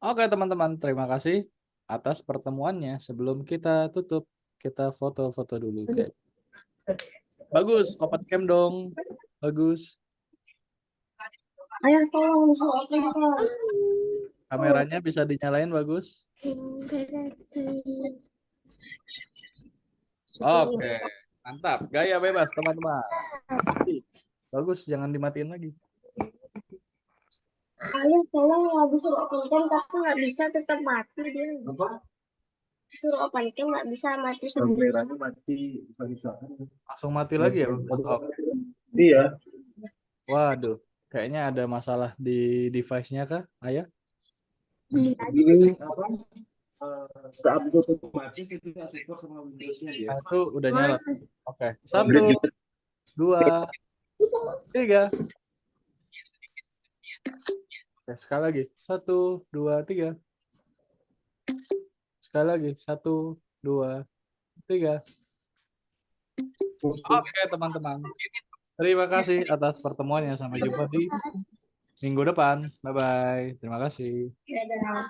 Oke teman-teman, terima kasih atas pertemuannya. Sebelum kita tutup, kita foto-foto dulu guys. Bagus, open cam dong. Bagus. Ayah tolong suapin Kak. Kameranya bisa dinyalain bagus. Oke, mantap. Gaya bebas teman-teman. Bagus, jangan dimatiin lagi. Ayah tolong habis suruh open cam tapi nggak bisa, tetap mati dia. Suruh open cam nggak bisa, mati sendiri. Langsung mati lagi ya? Oke. Iya. Waduh, kayaknya ada masalah di device-nya kah, Ayah? Ini apa? Saat otomatis itu nggak sekor sama Windows-nya dia. Nah, itu udah nyala. Oke, 1, 2, 3. Oke, sekali lagi. 1, 2, 3. Sekali lagi. 1, 2, 3. Oke, teman-teman. Terima kasih atas pertemuannya. Sampai jumpa di minggu depan. Bye-bye. Terima kasih. Dadah.